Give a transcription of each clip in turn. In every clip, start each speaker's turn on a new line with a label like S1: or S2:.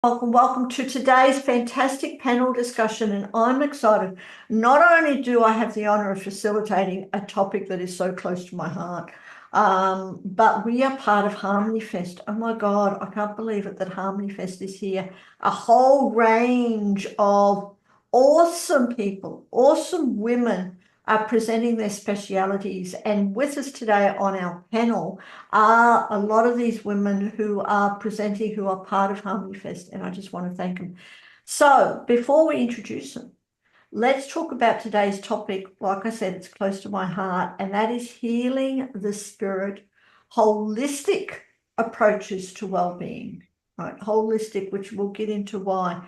S1: Welcome to today's fantastic panel discussion, and I'm excited. Not only do I have the honor of facilitating a topic that is so close to my heart, but we are part of Harmony Fest. Oh my God, I can't believe it that Harmony Fest is here. A whole range of awesome people, awesome women are presenting their specialities. And with us today on our panel are a lot of these women who are presenting, who are part of Harmony Fest, and I just want to thank them. So before we introduce them, let's talk about today's topic. Like I said, it's close to my heart, and that is healing the spirit, holistic approaches to well-being, right? Holistic, which we'll get into why.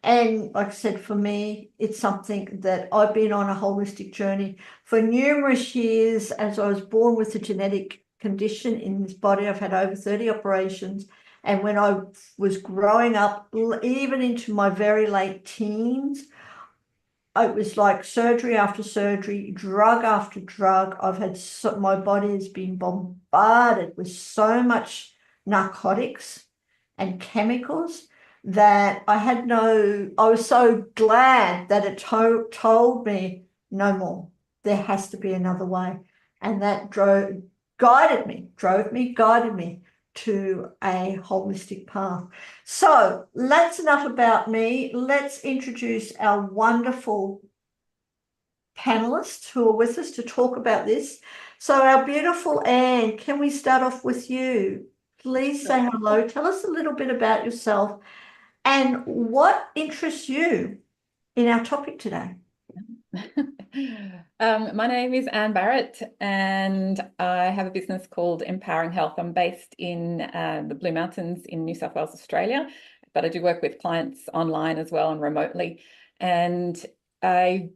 S1: And like I said, for me, it's something that I've been on a holistic journey for numerous years. As I was born with a genetic condition in this body, I've had over 30 operations. And when I was growing up, even into my very late teens, it was like surgery after surgery, drug after drug. My body has been bombarded with so much narcotics and chemicals that I was so glad that it told me no more. There has to be another way. And that guided me to a holistic path. So that's enough about me. Let's introduce our wonderful panelists who are with us to talk about this. So our beautiful Anne, can we start off with you? Please say hello. Tell us a little bit about yourself and what interests you in our topic today.
S2: My name is Anne Barrett, and I have a business called Empowering Health. I'm based in the Blue Mountains in New South Wales, Australia, but I do work with clients online as well and remotely. And I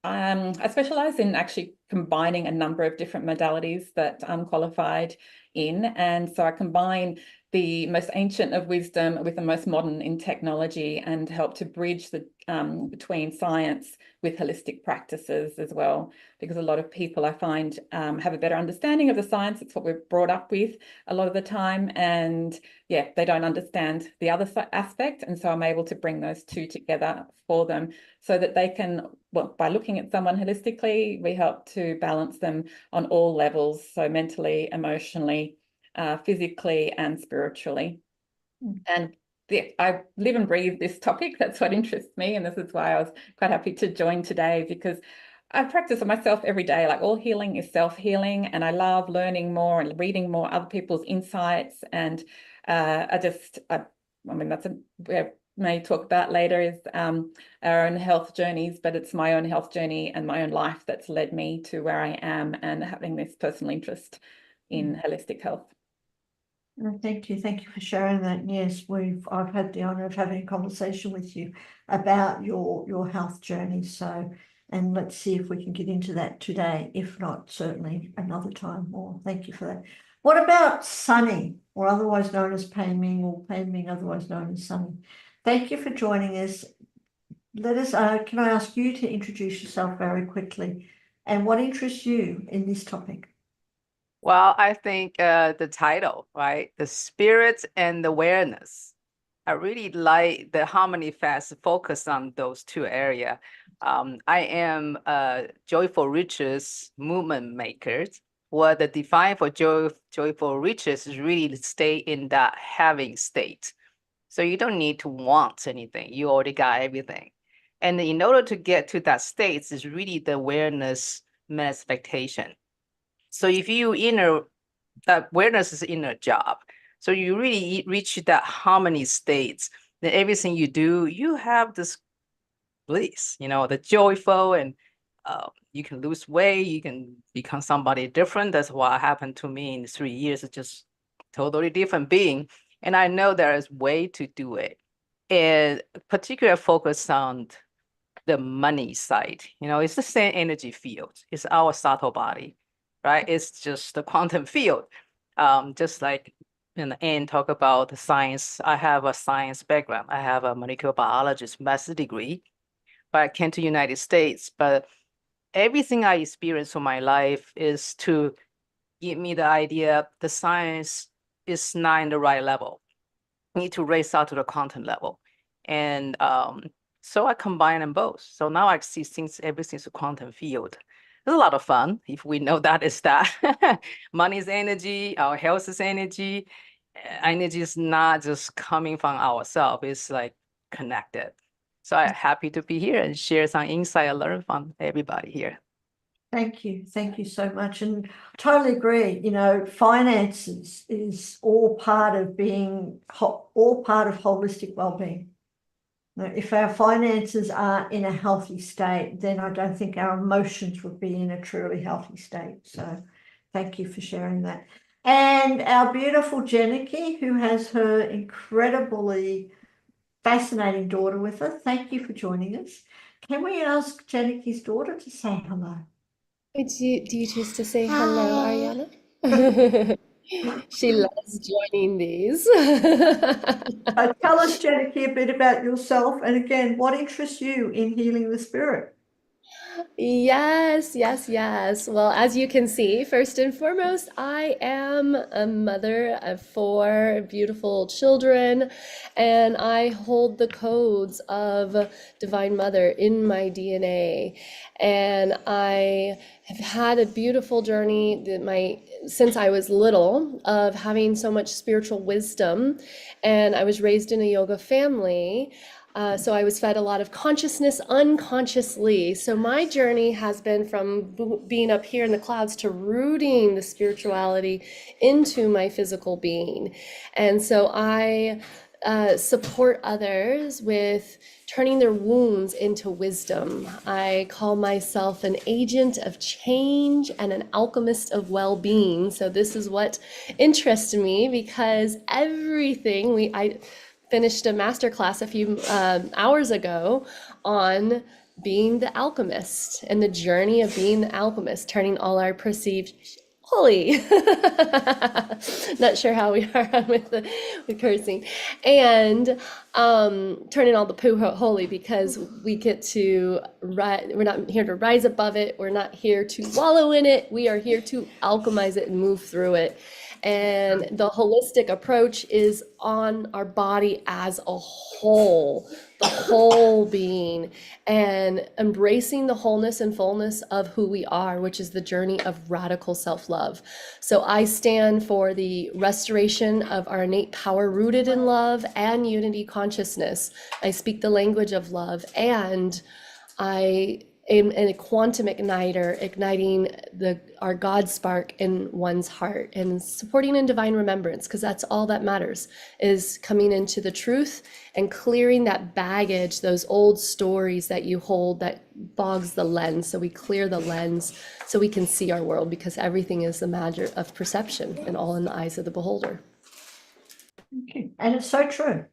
S2: specialize in actually combining a number of different modalities that I'm qualified in. And so I combine the most ancient of wisdom with the most modern in technology and help to bridge the between science with holistic practices as well, because a lot of people I find have a better understanding of the science. It's what we're brought up with a lot of the time, and yeah, they don't understand the other aspect, and so I'm able to bring those two together for them so that they can, well, by looking at someone holistically, we help to balance them on all levels, so mentally, emotionally, physically and spiritually. And I live and breathe this topic. That's what interests me. And this is why I was quite happy to join today, because I practice it myself every day. Like, all healing is self-healing. And I love learning more and reading more other people's insights. And I mean, we may talk about later is our own health journeys, but it's my own health journey and my own life that's led me to where I am and having this personal interest in holistic health.
S1: Thank you. Thank you for sharing that. Yes, I've had the honor of having a conversation with you about your health journey. So, and let's see if we can get into that today. If not, certainly another time more. Thank you for that. What about Sunny, or otherwise known as Pei Ming, or Pei Ming, otherwise known as Sunny? Thank you for joining us. Can I ask you to introduce yourself very quickly, and what interests you in this topic?
S3: Well, I think the title, right? The spirit and the awareness. I really like the Harmony Fest focus on those two areas. I am a joyful riches movement maker. What the define for joyful riches is really to stay in that having state. So you don't need to want anything. You already got everything. And in order to get to that state is really the awareness manifestation. So if you awareness is inner job, so you really reach that harmony states, then everything you do, you have this bliss, the joyful, and you can lose weight, you can become somebody different. That's what happened to me in 3 years. It's just totally different being. And I know there is way to do it. And particular focus on the money side, it's the same energy field. It's our subtle body, right? It's just the quantum field. Just like Anne talk about the science, I have a science background. I have a molecular biologist master's degree, but I came to United States. But everything I experienced in my life is to give me the idea the science is not in the right level. need to raise out to the content level. And so I combine them both. So now I see everything's a quantum field. It's a lot of fun if we know that is that. Money is energy, our health is energy. Energy is not just coming from ourselves, it's like connected. So I'm happy to be here and share some insight I learned from everybody here.
S1: Thank you so much, and totally agree. You know, finances is all part of holistic well-being. Now, if our finances are in a healthy state, then I don't think our emotions would be in a truly healthy state. So thank you for sharing that. And our beautiful Jenicky, who has her incredibly fascinating daughter with her, thank you for joining us. Can we ask Jenicky's daughter to say hello?
S4: Do you choose to say hello, Ariana? She loves joining these.
S1: Tell us, Jenicky, a bit about yourself, and again, what interests you in healing the spirit?
S4: Yes, yes, yes. Well, as you can see, first and foremost, I am a mother of 4 beautiful children, and I hold the codes of Divine Mother in my DNA. And I have had a beautiful journey since I was little of having so much spiritual wisdom, and I was raised in a yoga family. So I was fed a lot of consciousness unconsciously. So my journey has been from being up here in the clouds to rooting the spirituality into my physical being. And so I support others with turning their wounds into wisdom. I call myself an agent of change and an alchemist of well-being. So this is what interests me, because everything I finished a masterclass a few hours ago on being the alchemist and the journey of being the alchemist, turning all our perceived holy. Not sure how we are with cursing, and turning all the poo holy, because we get to we're not here to rise above it. We're not here to wallow in it. We are here to alchemize it and move through it. And the holistic approach is on our body as a whole, the whole being, and embracing the wholeness and fullness of who we are, which is the journey of radical self-love. So I stand for the restoration of our innate power rooted in love and unity consciousness. I speak the language of love, and I am a quantum igniter, igniting our God spark in one's heart and supporting in divine remembrance, because that's all that matters, is coming into the truth and clearing that baggage, those old stories that you hold that bogs the lens. So we clear the lens so we can see our world, because everything is a matter of perception and all in the eyes of the beholder.
S1: Okay. And it's so true.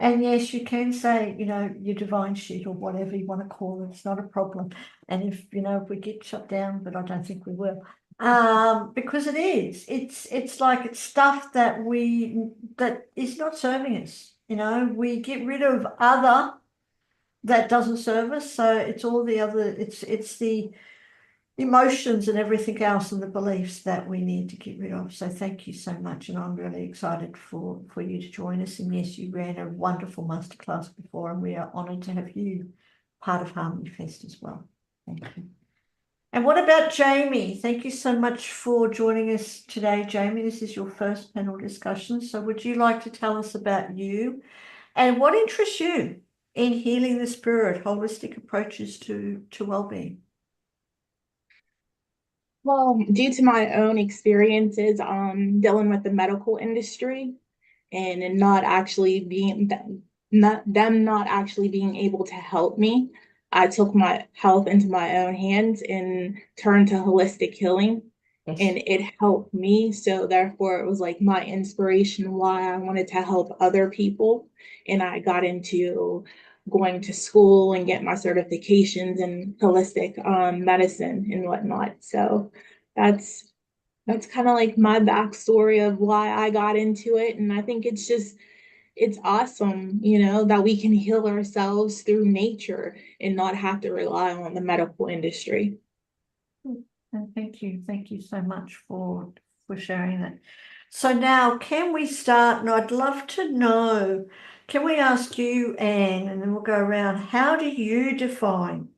S1: And yes, you can say, you know, your divine shit or whatever you want to call it. It's not a problem. And if we get shut down, but I don't think we will, because it is. It's like it's stuff that is not serving us. You know, we get rid of other that doesn't serve us. So it's all the other. It's the emotions and everything else and the beliefs that we need to get rid of. So thank you so much, and I'm really excited for you to join us. And yes, you ran a wonderful masterclass before, and we are honoured to have you part of Harmony Fest as well. Thank you. And what about Jamie? Thank you so much for joining us today, Jamie. This is your first panel discussion. So would you like to tell us about you and what interests you in healing the spirit, holistic approaches to well-being?
S5: Well, due to my own experiences dealing with the medical industry and not actually being not actually being able to help me, I took my health into my own hands and turned to holistic healing. Yes. And it helped me. So therefore it was like my inspiration why I wanted to help other people. And I got into going to school and get my certifications in holistic medicine and whatnot. So that's kind of like my backstory of why I got into it. And I think it's awesome, that we can heal ourselves through nature and not have to rely on the medical industry.
S1: And thank you so much for sharing that. So now can we start, and I'd love to know, can we ask you, Anne, and then we'll go around, how do you define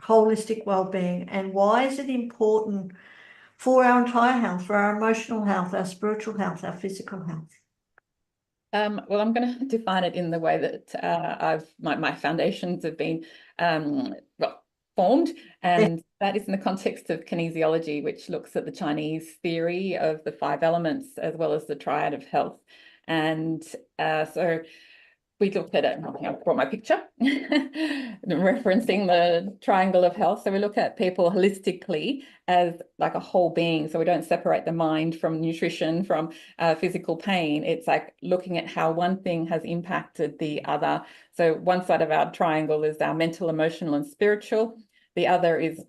S1: holistic well-being, and why is it important for our entire health, for our emotional health, our spiritual health, our physical health?
S2: Well, I'm going to define it in the way that my foundations have been formed, and that is in the context of kinesiology, which looks at the Chinese theory of the 5 elements as well as the triad of health. And so we looked at it, I brought my picture, referencing the triangle of health. So we look at people holistically as like a whole being. So we don't separate the mind from nutrition, from physical pain. It's like looking at how one thing has impacted the other. So one side of our triangle is our mental, emotional, and spiritual. The other is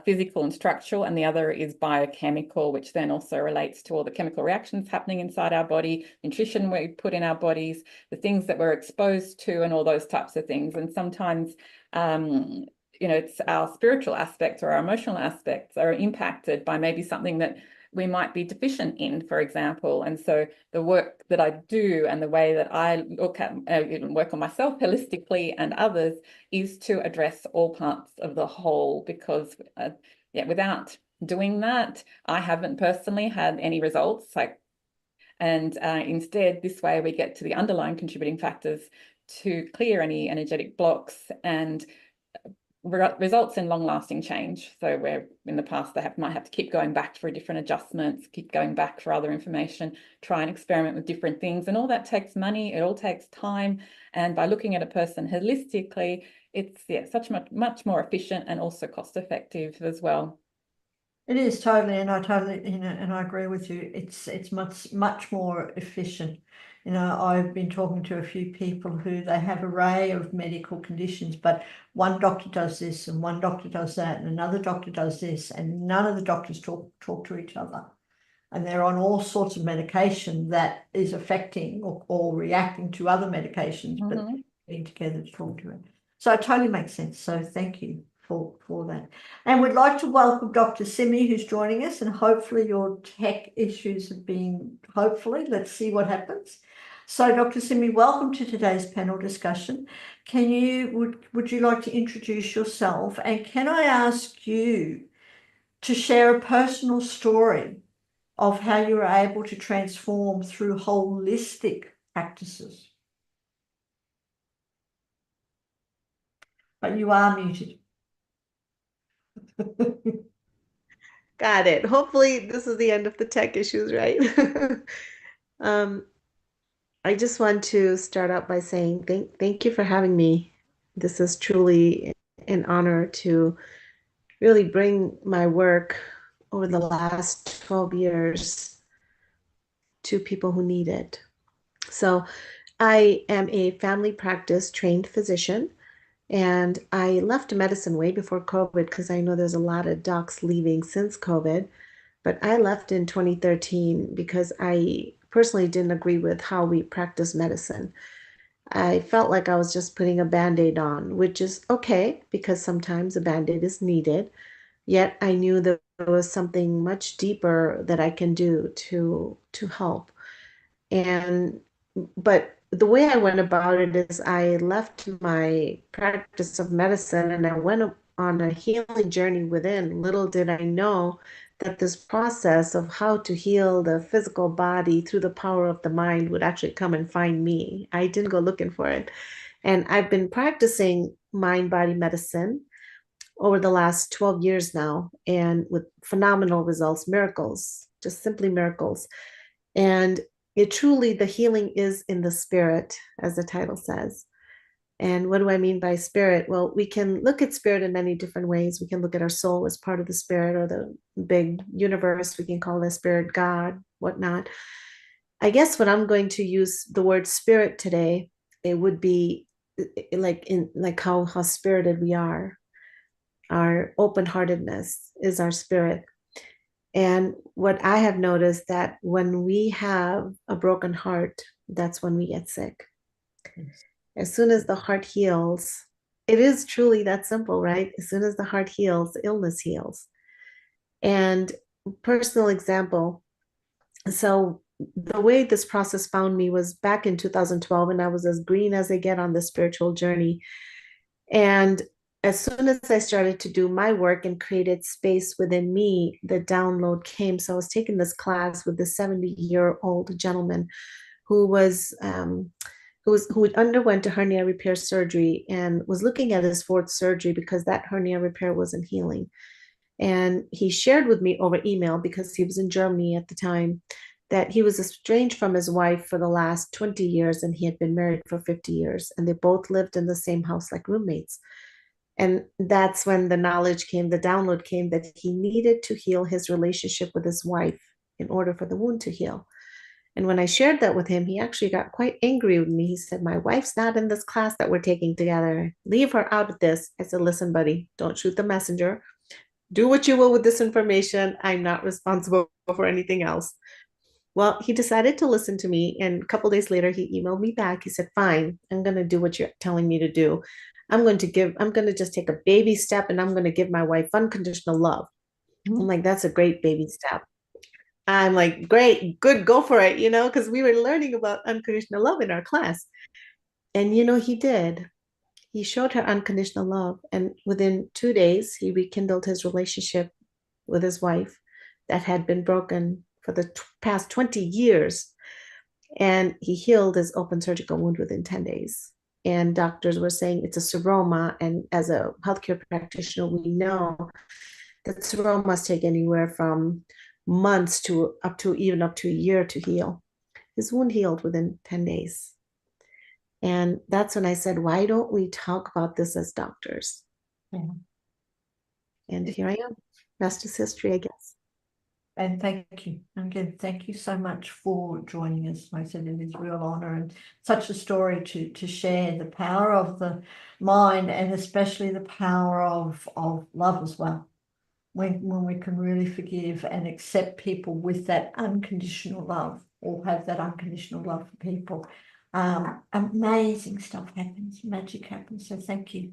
S2: physical and structural, and the other is biochemical, which then also relates to all the chemical reactions happening inside our body, nutrition we put in our bodies, the things that we're exposed to, and all those types of things. And sometimes, it's our spiritual aspects or our emotional aspects are impacted by maybe something that we might be deficient in, for example. And so the work that I do and the way that I look at work on myself holistically and others is to address all parts of the whole, because without doing that, I haven't personally had any results. And instead, this way we get to the underlying contributing factors to clear any energetic blocks and results in long-lasting change. So where in the past they might have to keep going back for different adjustments, keep going back for other information, try and experiment with different things, and all that takes money, it all takes time. And by looking at a person holistically, it's much more efficient and also cost effective as well.
S1: It is totally, and I totally, and I agree with you. It's much more efficient. I've been talking to a few people who they have an array of medical conditions, but one doctor does this and one doctor does that and another doctor does this, and none of the doctors talk to each other. And they're on all sorts of medication that is affecting or reacting to other medications, but getting together to talk to it. So it totally makes sense. So thank you for that. And we'd like to welcome Dr. Simi, who's joining us, and hopefully your tech issues have been, let's see what happens. So Dr. Simi, welcome to today's panel discussion. Would you like to introduce yourself, and can I ask you to share a personal story of how you were able to transform through holistic practices? But you are muted.
S6: Got it. Hopefully this is the end of the tech issues, right? I just want to start out by saying thank you for having me. This is truly an honor to really bring my work over the last 12 years to people who need it. So I am a family practice trained physician, and I left medicine way before COVID, because I know there's a lot of docs leaving since COVID, but I left in 2013 because I personally didn't agree with how we practice medicine. I felt like I was just putting a Band-Aid on, which is okay because sometimes a Band-Aid is needed. Yet I knew that there was something much deeper that I can do to help. But the way I went about it is I left my practice of medicine and I went on a healing journey within. Little did I know that this process of how to heal the physical body through the power of the mind would actually come and find me. I didn't go looking for it. And I've been practicing mind-body medicine over the last 12 years now, and with phenomenal results, miracles, just simply miracles. And the healing is in the spirit, as the title says. And what do I mean by spirit? Well, we can look at spirit in many different ways. We can look at our soul as part of the spirit, or the big universe. We can call it spirit, God, whatnot. I guess when I'm going to use the word spirit today, it would be like how spirited we are. Our open-heartedness is our spirit. And what I have noticed, that when we have a broken heart, that's when we get sick. As soon as the heart heals, it is truly that simple, right? As soon as the heart heals, the illness heals. And personal example, so the way this process found me was back in 2012, and I was as green as I get on the spiritual journey. And as soon as I started to do my work and created space within me, the download came. So I was taking this class with this 70-year-old gentleman who was who underwent a hernia repair surgery and was looking at his fourth surgery because that hernia repair wasn't healing. And he shared with me over email, because he was in Germany at the time, that he was estranged from his wife for the last 20 years and he had been married for 50 years. And they both lived in the same house like roommates. And that's when the knowledge came, the download came, that he needed to heal his relationship with his wife in order for the wound to heal. And when I shared that with him, he actually got quite angry with me. He said, "My wife's not in this class that we're taking together. Leave her out of this." I said, "Listen, buddy, don't shoot the messenger. Do what you will with this information. I'm not responsible for anything else." Well, he decided to listen to me. And a couple days later, he emailed me back. He said, "Fine, I'm going to do what you're telling me to do. I'm going to just take a baby step, and I'm going to give my wife unconditional love." I'm like, "That's a great baby step." I'm like, "Great, good, go for it," because we were learning about unconditional love in our class. And, he did. He showed her unconditional love. And within 2 days, he rekindled his relationship with his wife that had been broken for the past 20 years. And he healed his open surgical wound within 10 days. And doctors were saying it's a seroma. And as a healthcare practitioner, we know that seromas take anywhere from months to up to a year to heal. His wound healed within 10 days. And that's when I said, why don't we talk about this as doctors?
S1: Yeah.
S6: And here I am. Rest is history, I guess.
S1: And thank you. And again, thank you so much for joining us. I said it is a real honor and such a story to share the power of the mind, and especially the power of love as well. When we can really forgive and accept people with that unconditional love, or have that unconditional love for people, amazing stuff happens, magic happens. So thank you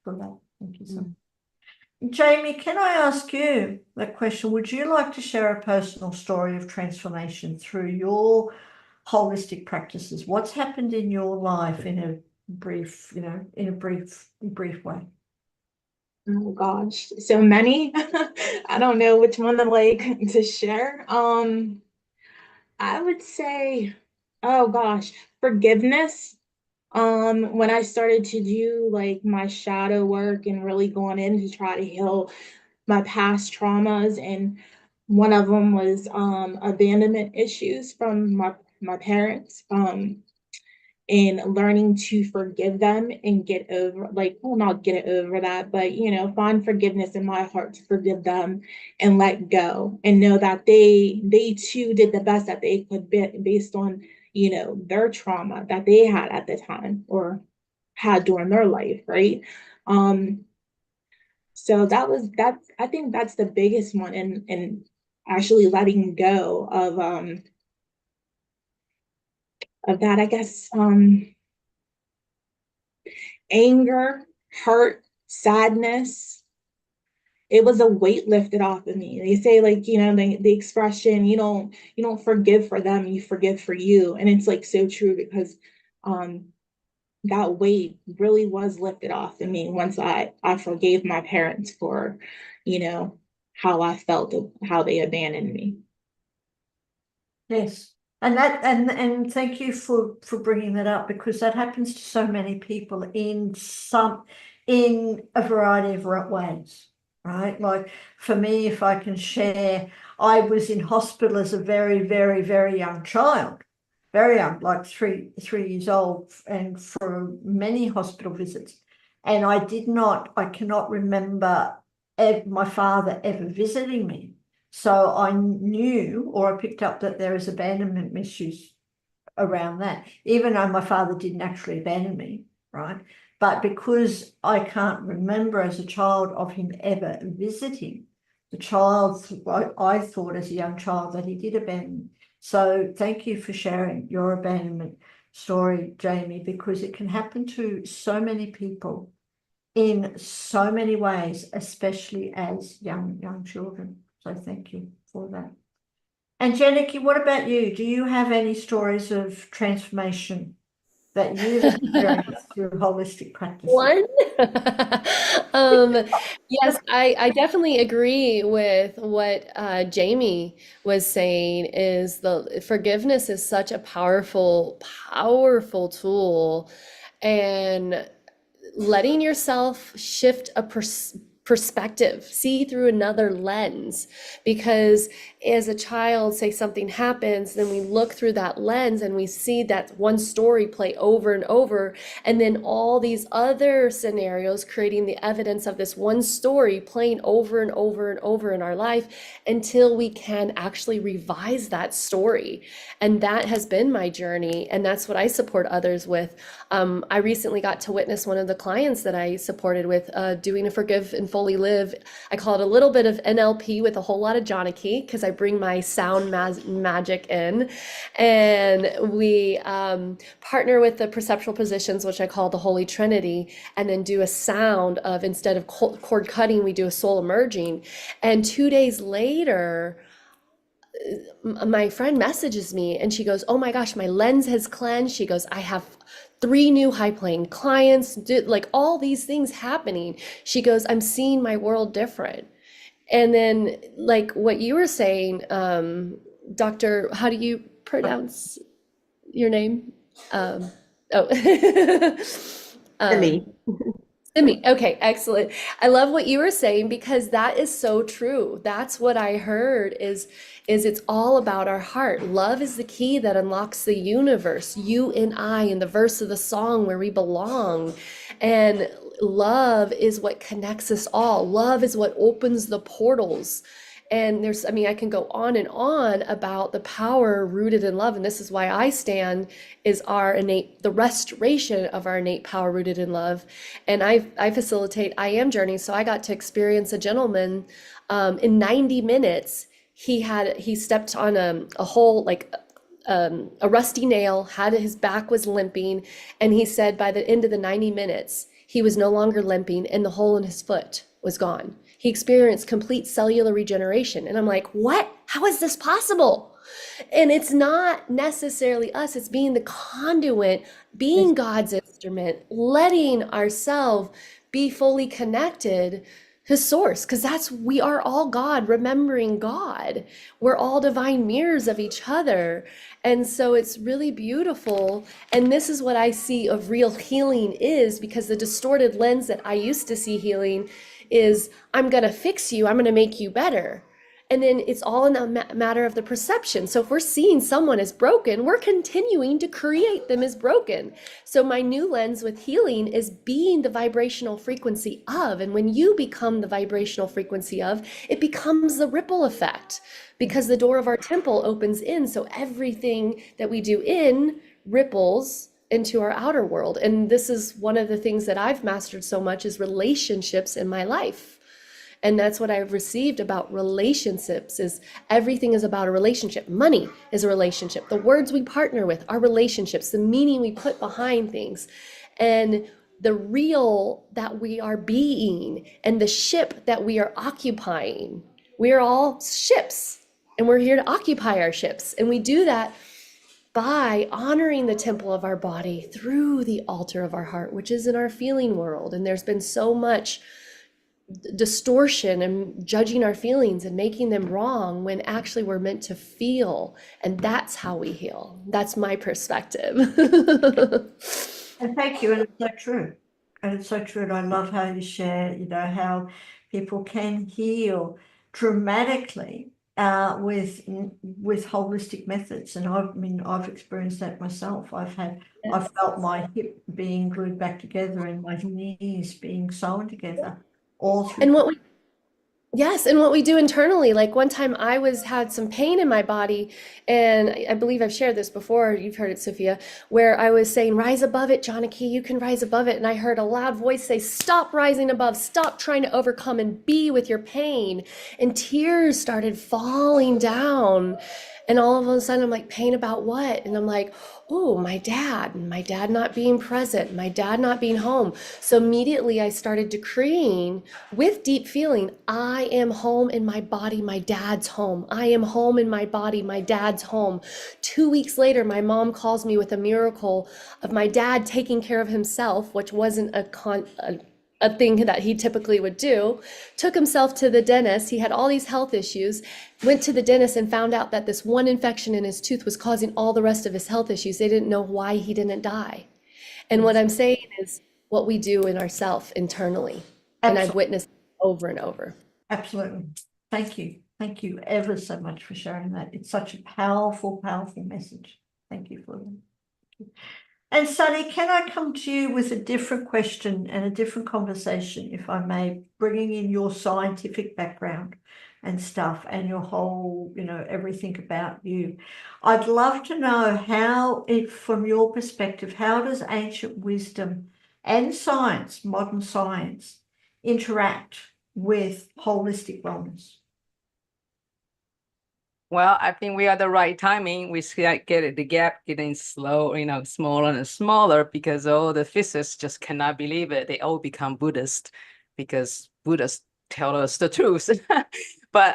S1: for that. Thank you so much. Jamie, can I ask you that question? Would you like to share a personal story of transformation through your holistic practices? What's happened in your life in a brief way?
S5: Oh gosh, so many. I don't know which one to share. I would say, oh gosh, forgiveness. When I started to do my shadow work and really going in to try to heal my past traumas, and one of them was abandonment issues from my parents. And learning to forgive them and get over, not get over that, but find forgiveness in my heart to forgive them and let go, and know that they too did the best that they could be based on their trauma that they had at the time or had during their life, right? So that's I think that's the biggest one, and actually letting go of that, I guess. Anger, hurt, sadness. It was a weight lifted off of me. They say the expression, you don't forgive for them, you forgive for you. And it's so true, because that weight really was lifted off of me once I forgave my parents for, how I felt, how they abandoned me.
S1: Yes. And thank you for bringing that up, because that happens to so many people in a variety of ways, right? Like for me, if I can share, I was in hospital as a very, very, very young child, very young, like three years old, and for many hospital visits. And I cannot remember my father ever visiting me. So I knew, or I picked up, that there is abandonment issues around that, even though my father didn't actually abandon me, right? But because I can't remember as a child of him ever visiting, I thought as a young child that he did abandon me. So thank you for sharing your abandonment story, Jamie, because it can happen to so many people in so many ways, especially as young children. So thank you for that. And Janicki, what about you? Do you have any stories of transformation that you've experienced through holistic practices?
S4: One. Um, yes, I definitely agree with what Jamie was saying is the forgiveness is such a powerful tool, and letting yourself shift a perspective, see through another lens. Because as a child, say something happens, then we look through that lens and we see that one story play over and over, and then all these other scenarios creating the evidence of this one story playing over and over and over in our life until we can actually revise that story. And that has been my journey, and that's what I support others with. I recently got to witness one of the clients that I supported with doing a forgive and fully live. I call it a little bit of NLP with a whole lot of Johnny, because I bring my sound magic in. And we partner with the perceptual positions, which I call the Holy Trinity, and then do a sound of, instead of cord cutting, we do a soul emerging. And 2 days later, my friend messages me and she goes, "Oh my gosh, my lens has cleansed." She goes, "I have 3 new high paying clients, like all these things happening." She goes, "I'm seeing my world different." And then, like what you were saying, Dr. How do you pronounce your name? Oh,
S6: Simi.
S4: Simi. Okay, excellent. I love what you were saying, because that is so true. That's what I heard is it's all about our heart. Love is the key that unlocks the universe, you and I, in the verse of the song, where we belong. And love is what connects us all. Love is what opens the portals. And there's, I mean, I can go on and on about the power rooted in love. And this is why I stand, is our innate, the restoration of our innate power rooted in love. And I facilitate I Am journeys. So I got to experience a gentleman in 90 minutes. He stepped on a hole, like a rusty nail, his back was limping. And he said by the end of the 90 minutes, he was no longer limping and the hole in his foot was gone. He experienced complete cellular regeneration. And I'm like, what? How is this possible? And it's not necessarily us, it's being the conduit, being God's instrument, letting ourselves be fully connected to source, because we are all God, remembering God. We're all divine mirrors of each other. And so it's really beautiful. And this is what I see of real healing is, because the distorted lens that I used to see healing is, I'm going to fix you, I'm going to make you better. And then it's all in a matter of the perception. So if we're seeing someone as broken, we're continuing to create them as broken. So my new lens with healing is being the vibrational frequency of. And when you become the vibrational frequency of, it becomes the ripple effect, because the door of our temple opens in. So everything that we do in ripples into our outer world. And this is one of the things that I've mastered so much, is relationships in my life. And that's what I've received about relationships, is everything is about a relationship. Money is a relationship. The words we partner with are relationships, the meaning we put behind things, and the real that we are being, and the ship that we are occupying. We are all ships, and we're here to occupy our ships. And we do that by honoring the temple of our body through the altar of our heart, which is in our feeling world. And there's been so much distortion and judging our feelings and making them wrong, when actually we're meant to feel. And that's how we heal. That's my perspective.
S1: And thank you. And it's so true. And it's so true. And I love how you share, how people can heal dramatically with holistic methods. And I've experienced that myself. I've felt my hip being glued back together and my knees being sewn together all through.
S4: And what we do internally, like one time I had some pain in my body, and I believe I've shared this before, you've heard it, Sophia, where I was saying, rise above it, Johnny, you can rise above it. And I heard a loud voice say, stop rising above, stop trying to overcome and be with your pain. And tears started falling down. And all of a sudden I'm like, pain about what? And I'm like, oh, my dad not being present, my dad not being home. So immediately I started decreeing with deep feeling, I am home in my body, my dad's home. I am home in my body, my dad's home. 2 weeks later, my mom calls me with a miracle of my dad taking care of himself, which wasn't a thing that he typically would do, took himself to the dentist. He had all these health issues, went to the dentist and found out that this one infection in his tooth was causing all the rest of his health issues. They didn't know why he didn't die. And what I'm saying is what we do in ourself internally. And I've witnessed over and over.
S1: Absolutely. Thank you. Thank you ever so much for sharing that. It's such a powerful, powerful message. Thank you for that. And Sunny, can I come to you with a different question and a different conversation, if I may, bringing in your scientific background and stuff and your whole, everything about you. I'd love to know how, from your perspective, how does ancient wisdom and science, modern science, interact with holistic wellness?
S3: Well, I think we are the right timing. We get the gap getting smaller and smaller because all the physicists just cannot believe it. They all become Buddhist because Buddhists tell us the truth. But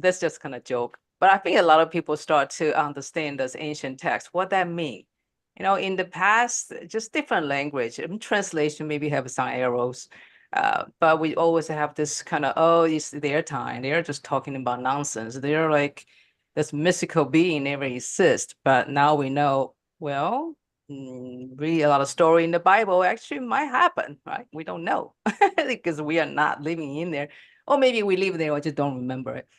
S3: that's just kind of joke. But I think a lot of people start to understand this ancient text, what that means. In the past, just different language. Translation maybe have some errors. But we always have this kind of, oh, it's their time. They're just talking about nonsense. They're like, this mystical being never exists. But now we know, well, read a lot of story in the Bible actually might happen, right? We don't know because we are not living in there. Or maybe we live there, or just don't remember it.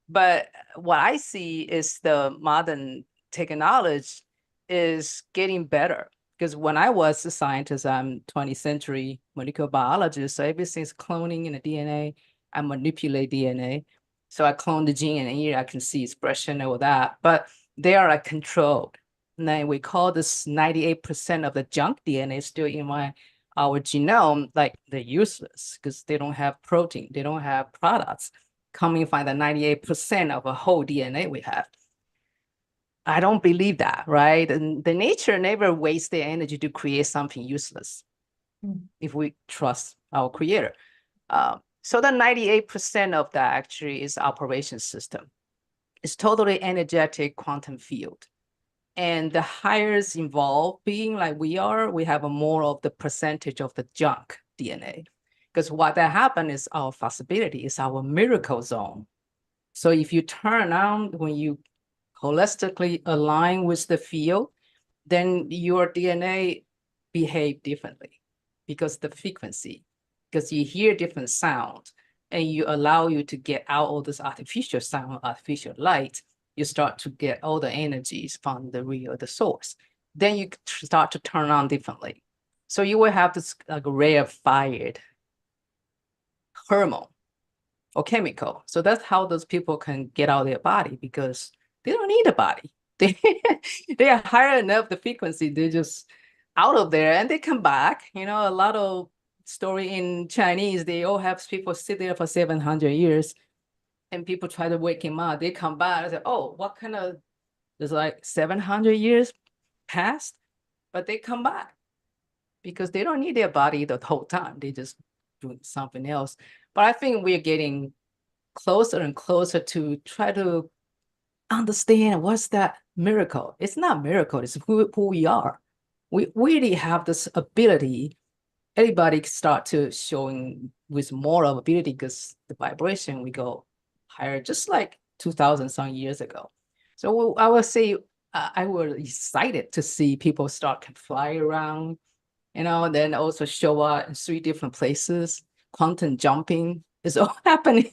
S3: But what I see is the modern technology is getting better. Because when I was a scientist, I'm 20th century molecular biologist. So everything's cloning in the DNA. I manipulate DNA. So I clone the gene and here I can see expression and all that, but they are like controlled. And then we call this 98% of the junk DNA still in our genome, like they're useless because they don't have protein, they don't have products. Coming find the 98% of a whole DNA we have. I don't believe that, right? And the nature never wastes their energy to create something useless if we trust our creator. So the 98% of that actually is operation system. It's totally energetic quantum field. And the higher it's involved being like we are, we have a more of the percentage of the junk DNA. Because what that happens is our possibility is our miracle zone. So if you turn on, when you holistically align with the field, then your DNA behave differently because the frequency, because you hear different sound and you allow you to get out all this artificial sound, artificial light, you start to get all the energies from the source. Then you start to turn on differently. So you will have this like rarefied hormone or chemical. So that's how those people can get out of their body because they don't need a body. They are higher enough the frequency, they're just out of there and they come back. A lot of story in Chinese, they all have people sit there for 700 years and people try to wake him up. They come back and say, oh, what kind of, there's like 700 years past, but they come back because they don't need their body the whole time. They just doing something else. But I think we're getting closer and closer to try to understand what's that miracle. It's not miracle, it's who we are. We really have this ability. Everybody start to showing with more of ability because the vibration we go higher, just like 2000 some years ago. So I would say I was excited to see people start to fly around, then also show up in 3 different places. Quantum jumping is all happening.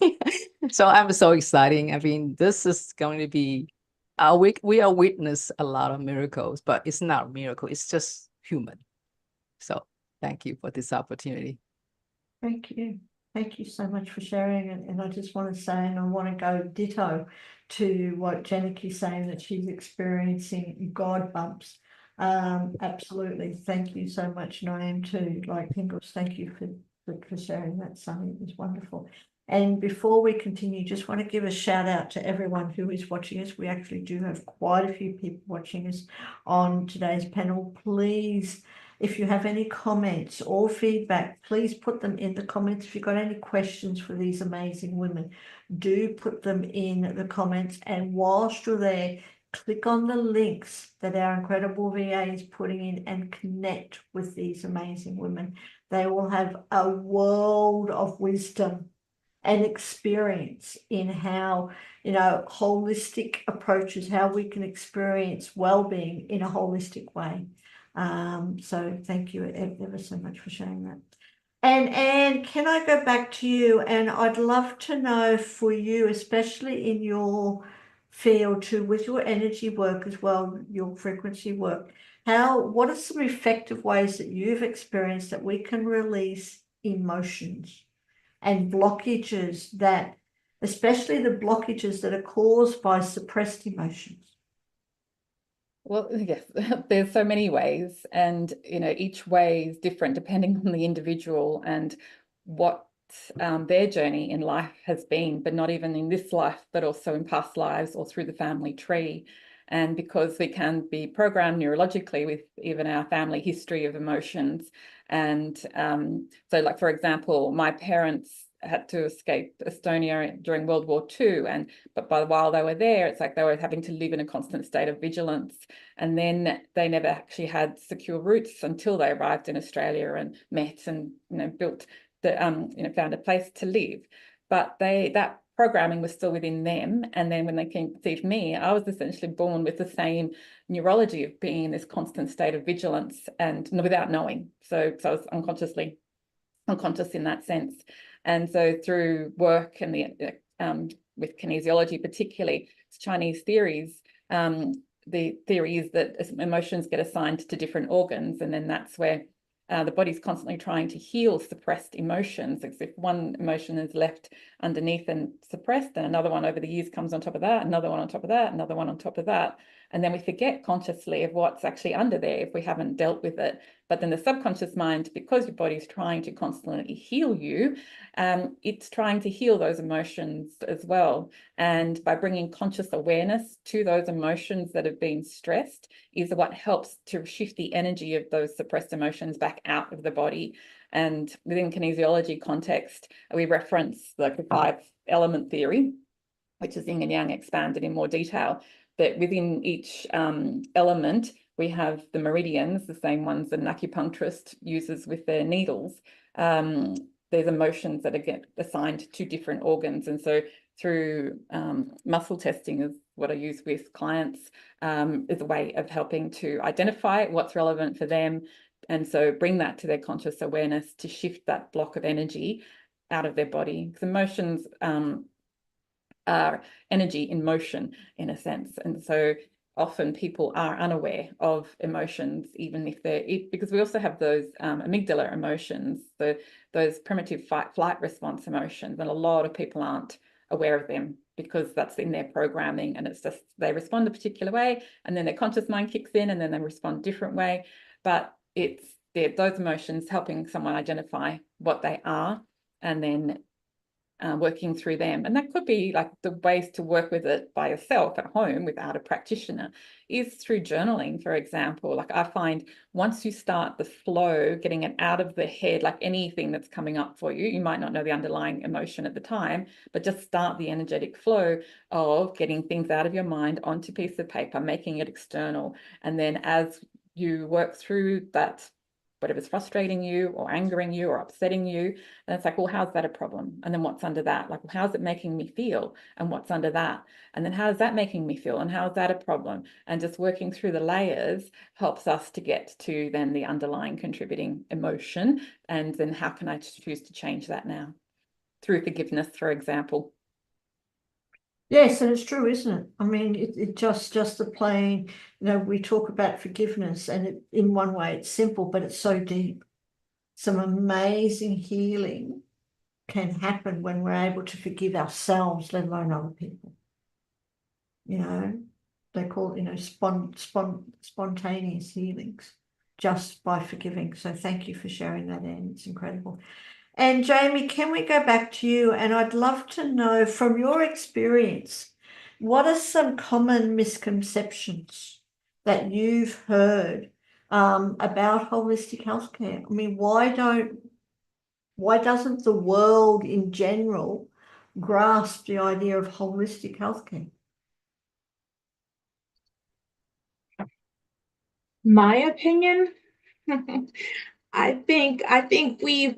S3: So I'm so exciting. I mean, this is going to be, we are witness a lot of miracles, but it's not a miracle. It's just human. So thank you for this opportunity.
S1: Thank you. Thank you so much for sharing. And I just want to say, and I want to go ditto to what Janiki's saying, that she's experiencing God bumps. Absolutely. Thank you so much, Naeem, too. Like Pingles, thank you for sharing that, Sunny. It was wonderful. And before we continue, just want to give a shout out to everyone who is watching us. We actually do have quite a few people watching us on today's panel. Please, if you have any comments or feedback, please put them in the comments. If you've got any questions for these amazing women, do put them in the comments. And whilst you're there, click on the links that our incredible VA is putting in and connect with these amazing women. They will have a world of wisdom and experience in how, holistic approaches, how we can experience well-being in a holistic way. So thank you ever so much for sharing that. And can I go back to you? And I'd love to know for you, especially in your field too, with your energy work as well, your frequency work, what are some effective ways that you've experienced that we can release emotions and blockages that, especially the blockages that are caused by suppressed emotions?
S2: Well, yes, there's so many ways, and each way is different depending on the individual and what their journey in life has been, but not even in this life, but also in past lives or through the family tree. And because we can be programmed neurologically with even our family history of emotions. And so, like, for example, my parents had to escape Estonia during World War II. But while they were there, it's like they were having to live in a constant state of vigilance. And then they never actually had secure roots until they arrived in Australia and met and built found a place to live. But that programming was still within them. And then when they conceived me, I was essentially born with the same neurology of being in this constant state of vigilance and without knowing. So I was unconscious in that sense. And so through work and with kinesiology, particularly Chinese theories, the theory is that emotions get assigned to different organs, and then that's where the body's constantly trying to heal suppressed emotions. Because if one emotion is left underneath and suppressed, then another one over the years comes on top of that, another one on top of that, another one on top of that. And then we forget consciously of what's actually under there if we haven't dealt with it. But then the subconscious mind, because your body's trying to constantly heal you, it's trying to heal those emotions as well. And by bringing conscious awareness to those emotions that have been stressed is what helps to shift the energy of those suppressed emotions back out of the body. And within kinesiology context, we reference the 5-element theory, which is yin and yang expanded in more detail. That within each element, we have the meridians, the same ones that an acupuncturist uses with their needles. There's emotions that get assigned to different organs. And so through muscle testing is what I use with clients, is a way of helping to identify what's relevant for them. And so bring that to their conscious awareness to shift that block of energy out of their body. Because emotions are energy in motion, in a sense. And so often people are unaware of emotions, even if because we also have those amygdala emotions, those primitive fight-flight response emotions, and a lot of people aren't aware of them because that's in their programming, and it's just they respond a particular way, and then their conscious mind kicks in, and then they respond a different way. But it's those emotions helping someone identify what they are, and then working through them. And that could be like the ways to work with it by yourself at home without a practitioner is through journaling, for example. Like I find once you start the flow, getting it out of the head, like anything that's coming up for you, you might not know the underlying emotion at the time, but just start the energetic flow of getting things out of your mind onto a piece of paper, making it external. And then as you work through that, whatever's frustrating you or angering you or upsetting you, then it's like, well, how's that a problem? And then what's under that? Like, well, how's it making me feel? And what's under that? And then how's that making me feel? And how's that a problem? And just working through the layers helps us to get to then the underlying contributing emotion. And then how can I choose to change that now? Through forgiveness, for example.
S1: Yes, and it's true, isn't it? I mean, it just the plain, we talk about forgiveness, and in one way it's simple, but it's so deep. Some amazing healing can happen when we're able to forgive ourselves, let alone other people. They call it, spontaneous healings just by forgiving. So thank you for sharing that, Anne. It's incredible. And Jamie, can we go back to you? And I'd love to know from your experience, what are some common misconceptions that you've heard about holistic healthcare? I mean, why doesn't the world in general grasp the idea of holistic healthcare?
S5: My opinion, I think we've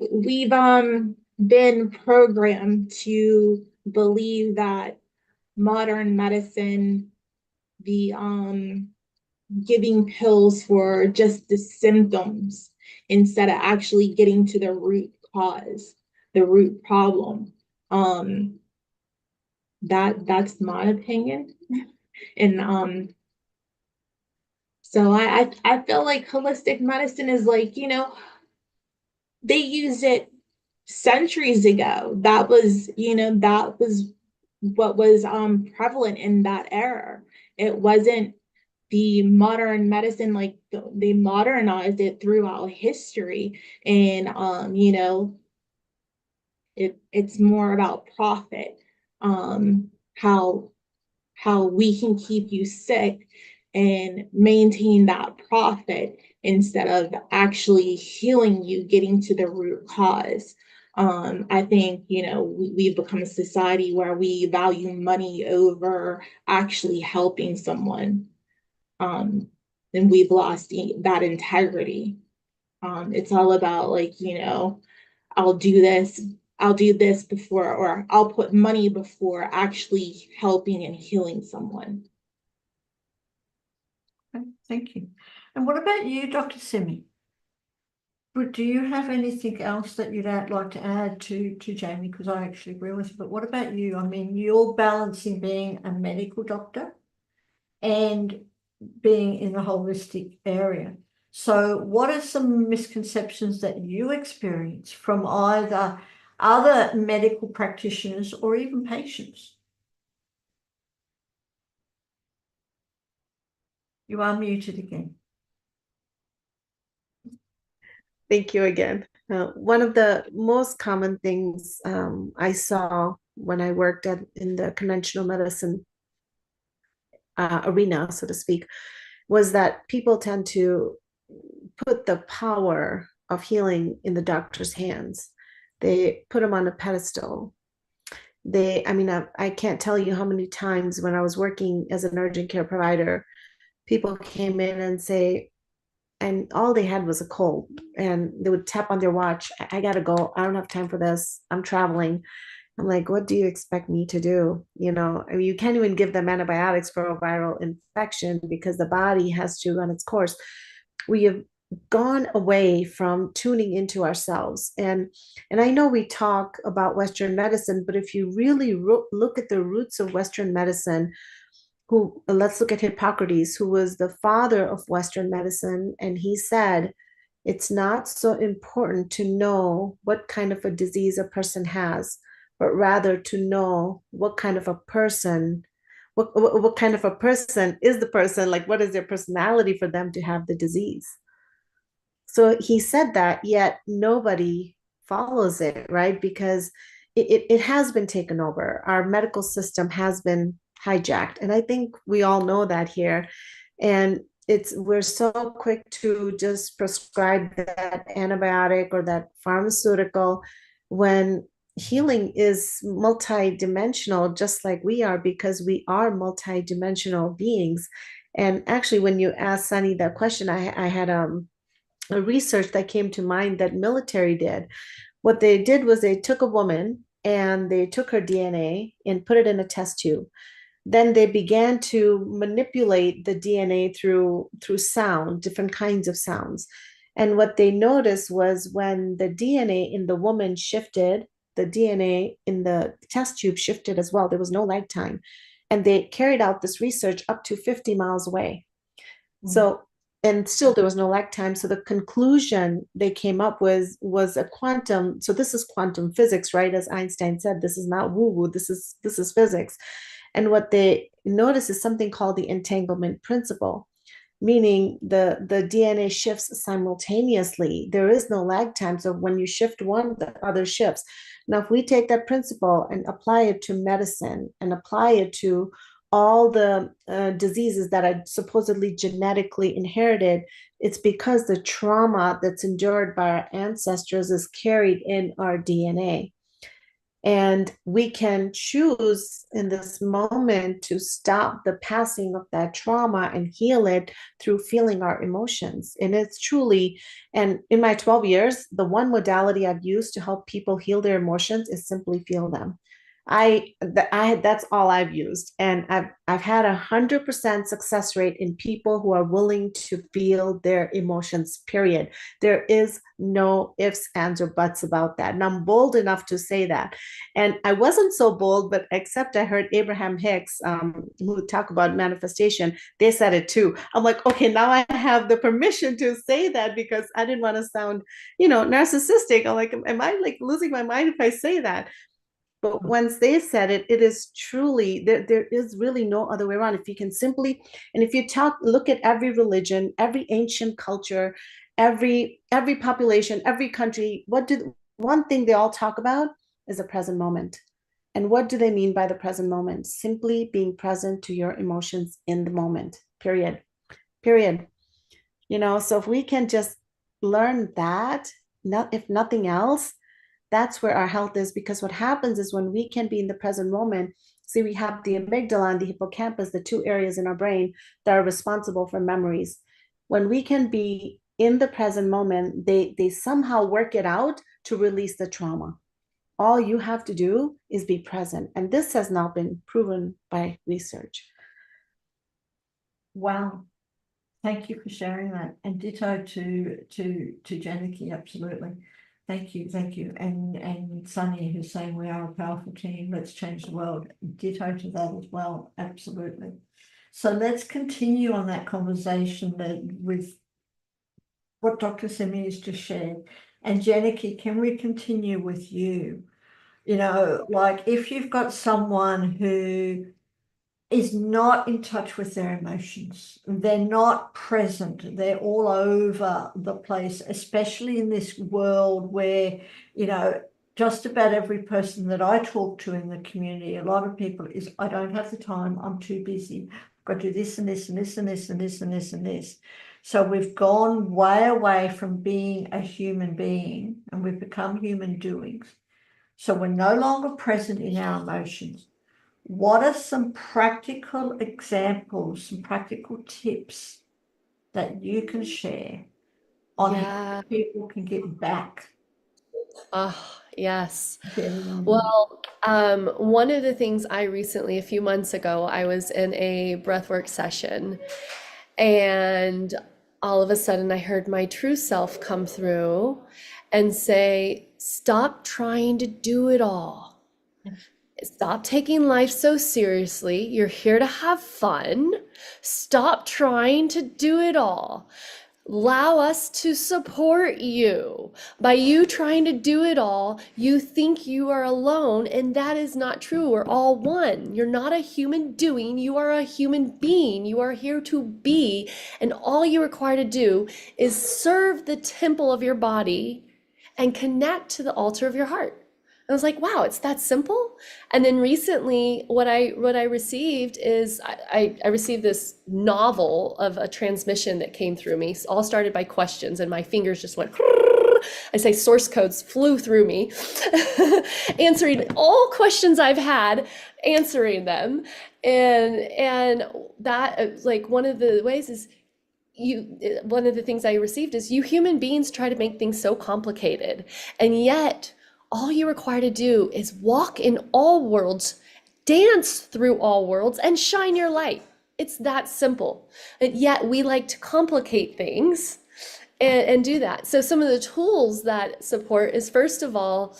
S5: been programmed to believe that modern medicine, the giving pills for just the symptoms instead of actually getting to the root cause, the root problem. That's my opinion. And so I feel like holistic medicine is like, they used it centuries ago. That was what was prevalent in that era. It wasn't the modern medicine, like they modernized it throughout history. And it's more about profit. How we can keep you sick and maintain that profit instead of actually healing you, getting to the root cause. I think, we've become a society where we value money over actually helping someone. And we've lost that integrity. It's all about like, I'll do this, I'll do this before, or I'll put money before actually helping and healing someone.
S1: Okay, thank you. And what about you, Dr. Simi? Do you have anything else that you'd like to add to Jamie? Because I actually agree with you. But what about you? I mean, you're balancing being a medical doctor and being in the holistic area. So what are some misconceptions that you experience from either other medical practitioners or even patients? You are muted again.
S6: Thank you again. One of the most common things I saw when I worked in the conventional medicine arena, so to speak, was that people tend to put the power of healing in the doctor's hands. They put them on a pedestal. I can't tell you how many times when I was working as an urgent care provider, people came in and say, and all they had was a cold, and they would tap on their watch. I gotta go. I don't have time for this. I'm traveling. I'm like, what do you expect me to do? You can't even give them antibiotics for a viral infection because the body has to run its course. We have gone away from tuning into ourselves. And I know we talk about Western medicine, but if you really look at the roots of Western medicine, let's look at Hippocrates, who was the father of Western medicine. And he said, it's not so important to know what kind of a disease a person has, but rather to know what kind of a person, what kind of a person is the person, like what is their personality for them to have the disease. So he said that, yet nobody follows it, right? Because it has been taken over. Our medical system has been hijacked. And I think we all know that here. And we're so quick to just prescribe that antibiotic or that pharmaceutical when healing is multidimensional, just like we are, because we are multidimensional beings. And actually, when you asked Sunny that question, I had a research that came to mind that military did. What they did was they took a woman and they took her DNA and put it in a test tube. Then they began to manipulate the DNA through sound, different kinds of sounds. And what they noticed was when the DNA in the woman shifted, the DNA in the test tube shifted as well. There was no lag time. And they carried out this research up to 50 miles away. So, and still there was no lag time. So the conclusion they came up with was a quantum. So this is quantum physics, right? As Einstein said, this is not woo-woo, this is physics. And what they noticed is something called the entanglement principle. meaning the DNA shifts simultaneously. There is no lag time. So when you shift one, the other shifts. Now, if we take that principle and apply it to medicine and apply it to all the diseases that are supposedly genetically inherited, it's because the trauma that's endured by our ancestors is carried in our DNA. And we can choose in this moment to stop the passing of that trauma and heal it through feeling our emotions. And it's truly, and in my 12 years, the one modality I've used to help people heal their emotions is simply feel them. That's all I've used, and I've had 100% success rate in people who are willing to feel their emotions. Period. There is no ifs, ands, or buts about that, and I'm bold enough to say that. And I wasn't so bold, but except I heard Abraham Hicks, who talk about manifestation. They said it too. I'm like, okay, now I have the permission to say that because I didn't want to sound, narcissistic. I'm like, am I like losing my mind if I say that? But once they said it, it is truly, there is really no other way around. If you can simply, and if you look at every religion, every ancient culture, every population, every country, one thing they all talk about is the present moment. And what do they mean by the present moment? Simply being present to your emotions in the moment, period. So if we can just learn that, if nothing else, that's where our health is, because what happens is when we can be in the present moment, see, we have the amygdala and the hippocampus, the two areas in our brain that are responsible for memories. When we can be in the present moment, they somehow work it out to release the trauma. All you have to do is be present. And this has now been proven by research.
S1: Wow. Thank you for sharing that. And ditto to Janaki, absolutely. Thank you. And Sunny, who's saying we are a powerful team, let's change the world. Ditto to that as well, absolutely. So let's continue on that conversation with what Dr. Semi has just shared. And Janaki, can we continue with you? Like if you've got someone who is not in touch with their emotions, they're not present, they're all over the place, especially in this world where, just about every person that I talk to in the community, a lot of people is, I don't have the time, I'm too busy, I've got to do this and this and this and this and this and this and this. So we've gone way away from being a human being and we've become human doings. So we're no longer present in our emotions. What are some practical examples, some practical tips that you can share on how people can get back?
S4: Yes.
S1: Getting on?
S4: Well, one of the things a few months ago, I was in a breathwork session, and all of a sudden I heard my true self come through and say, stop trying to do it all. Stop taking life so seriously. You're here to have fun. Stop trying to do it all. Allow us to support you. By you trying to do it all, you think you are alone, and that is not true. We're all one. You're not a human doing, you are a human being. You are here to be, and all you require to do is serve the temple of your body and connect to the altar of your heart. I was like, wow, it's that simple. And then recently, what I received is I received this novel of a transmission that came through me. It's all started by questions, and my fingers just went. I say source codes flew through me, answering all questions I've had, answering them, and that like one of the ways is. One of the things I received is you human beings try to make things so complicated, and yet all you require to do is walk in all worlds, dance through all worlds, and shine your light. It's that simple. And yet we like to complicate things and do that. So some of the tools that support is, first of all,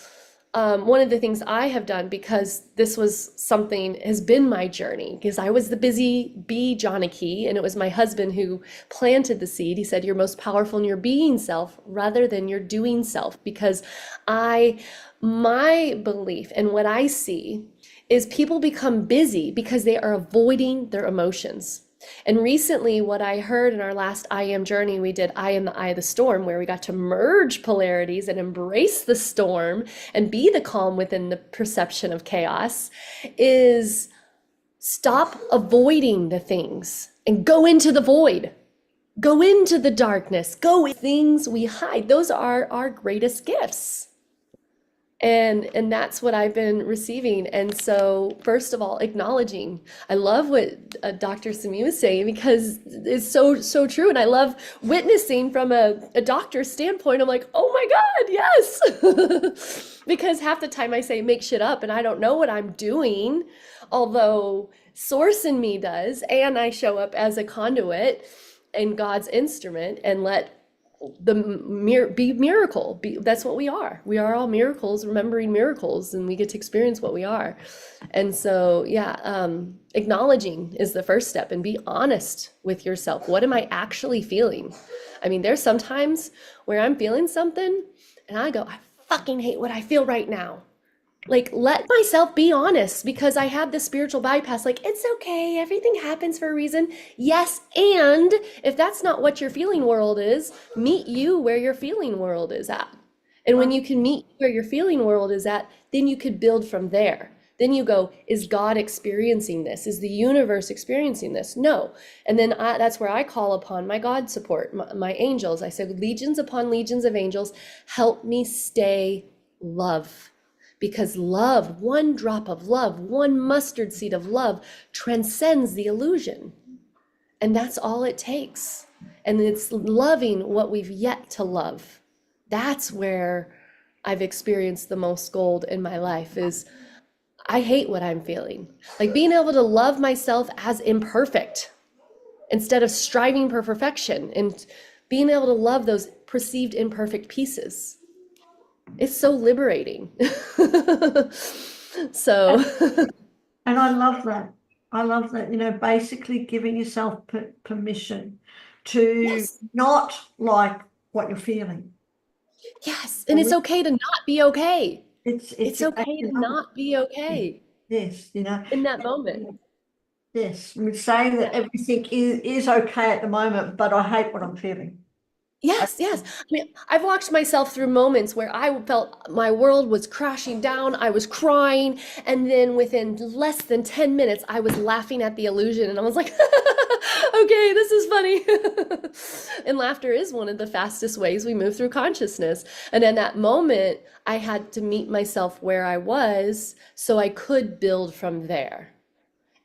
S4: one of the things I have done, because this was something has been my journey, because I was the busy bee Janaki, and it was my husband who planted the seed. He said, you're most powerful in your being self rather than your doing self, because my belief and what I see is people become busy because they are avoiding their emotions. And recently, what I heard in our last I Am journey, we did I Am the Eye of the Storm, where we got to merge polarities and embrace the storm and be the calm within the perception of chaos, is stop avoiding the things and go into the void. Go into the darkness. Go with things we hide. Those are our greatest gifts. And that's what I've been receiving. And so, first of all, acknowledging. I love what Dr. Simi was saying, because it's so true. And I love witnessing from a doctor's standpoint. I'm like, oh my God, yes. Because half the time I say make shit up and I don't know what I'm doing, although Source in me does. And I show up as a conduit and God's instrument and let be miracle. That's what we are. We are all miracles, remembering miracles, and we get to experience what we are. And so, yeah, acknowledging is the first step, and be honest with yourself. What am I actually feeling? I mean, there's sometimes where I'm feeling something and I go, I fucking hate what I feel right now. Like, let myself be honest, because I have this spiritual bypass. Like, it's okay. Everything happens for a reason. Yes. And if that's not what your feeling world is, meet you where your feeling world is at. And when you can meet where your feeling world is at, then you could build from there. Then you go, is God experiencing this? Is the universe experiencing this? No. And then that's where I call upon my God support, my angels. I said, legions upon legions of angels, help me stay love. Because love, one drop of love, one mustard seed of love transcends the illusion. And that's all it takes. And it's loving what we've yet to love. That's where I've experienced the most gold in my life, is I hate what I'm feeling. Like, being able to love myself as imperfect instead of striving for perfection, and being able to love those perceived imperfect pieces. It's so liberating. So,
S1: And I love that. I love that, basically giving yourself permission to
S4: yes,
S1: not like what you're feeling.
S4: yes. And it's okay to not be okay.
S1: It's
S4: It's okay to not be okay
S1: Yes,
S4: in that moment.
S1: yes. We're saying that everything is okay at the moment, but I hate what I'm feeling.
S4: Yes, yes. I mean, I've watched myself through moments where I felt my world was crashing down, I was crying, and then within less than 10 minutes, I was laughing at the illusion, and I was like, okay, this is funny. And laughter is one of the fastest ways we move through consciousness. And in that moment, I had to meet myself where I was so I could build from there.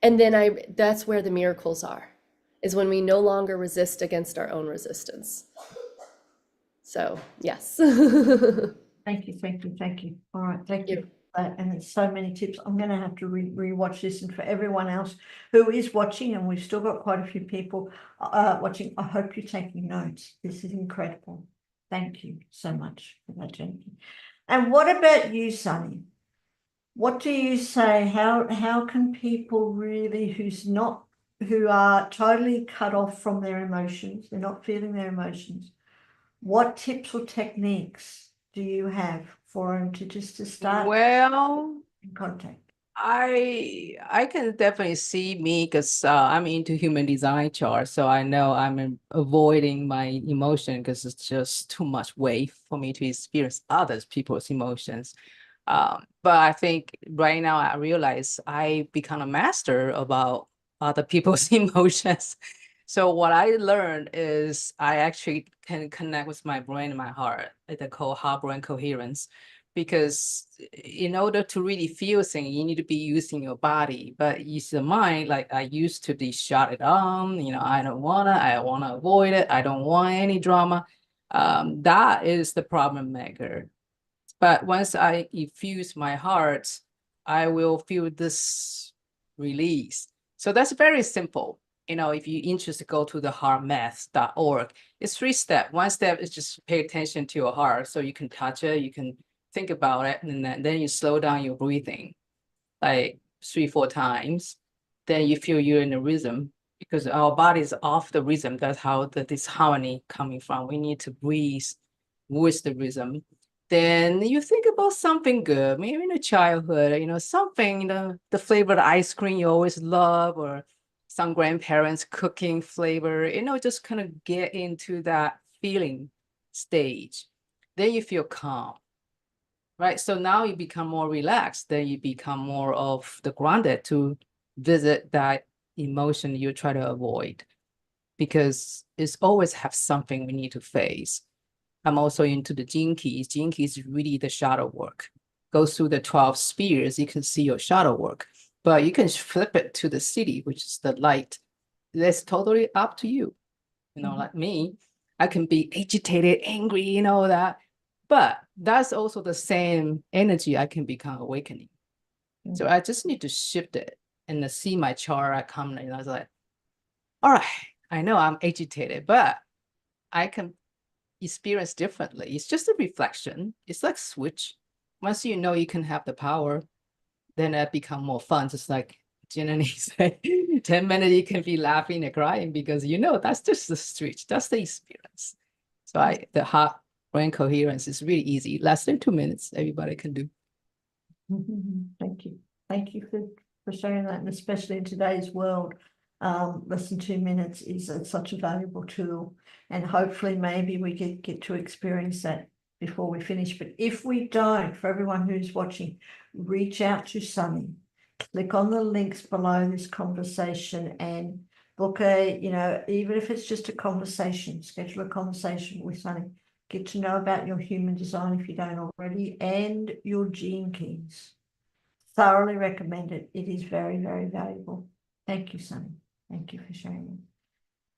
S4: And then that's where the miracles are, is when we no longer resist against our own resistance. So, yes.
S1: Thank you. All right, thank you for that. And there's so many tips. I'm going to have to re-watch this, and for everyone else who is watching, and we've still got quite a few people watching, I hope you're taking notes. This is incredible. Thank you so much for that, Jenny. And what about you, Sunny? What do you say? How can people really who are totally cut off from their emotions, they're not feeling their emotions, what tips or techniques do you have for them to start
S3: Well,
S1: in contact?
S3: I can definitely see me, because I'm into human design chart, so I know I'm avoiding my emotion because it's just too much weight for me to experience other people's emotions. But I think right now I realize I become a master about other people's emotions. So what I learned is I actually can connect with my brain and my heart, they call heart-brain coherence. Because in order to really feel things, you need to be using your body. But use the mind, like I used to be shut it on, I want to avoid it. I don't want any drama. That is the problem maker. But once I infuse my heart, I will feel this release. So that's very simple. If you're interested, go to the heartmath.org. It's 3 steps. 1 step is just pay attention to your heart, so you can touch it, you can think about it, and then you slow down your breathing, like 3-4 times. Then you feel you're in a rhythm, because our body is off the rhythm. That's how the disharmony coming from. We need to breathe with the rhythm. Then you think about something good, maybe in a childhood, something, the flavored ice cream you always love, or some grandparents cooking flavor, just kind of get into that feeling stage. Then you feel calm, right? So now you become more relaxed, then you become more of the grounded to visit that emotion you try to avoid, because it's always have something we need to face. I'm also into the gene keys. Gene keys is really the shadow work. Goes through the 12 spheres, you can see your shadow work, but you can flip it to the city, which is the light. That's totally up to you. Like me, I can be agitated, angry, that. But that's also the same energy I can become awakening. So I just need to shift it and see my chart. I come and I was like, all right, I know I'm agitated, but I can experience differently. It's just a reflection. It's like switch. Once you know you can have the power, then it become more fun. Just like Jenny said, 10 minutes you can be laughing and crying because that's just the switch. That's the experience. So the heart brain coherence is really easy. Less than 2 minutes, everybody can do.
S1: Thank you. Thank you for sharing that, and especially in today's world, less than 2 minutes is such a valuable tool, and hopefully maybe we get to experience that before we finish. But if we don't, for everyone who's watching, reach out to Sunny, click on the links below this conversation and book even if it's just a conversation, schedule a conversation with Sunny. Get to know about your human design if you don't already, and your gene keys. Thoroughly recommend it. It is very, very valuable. Thank you, Sunny. Thank you for sharing.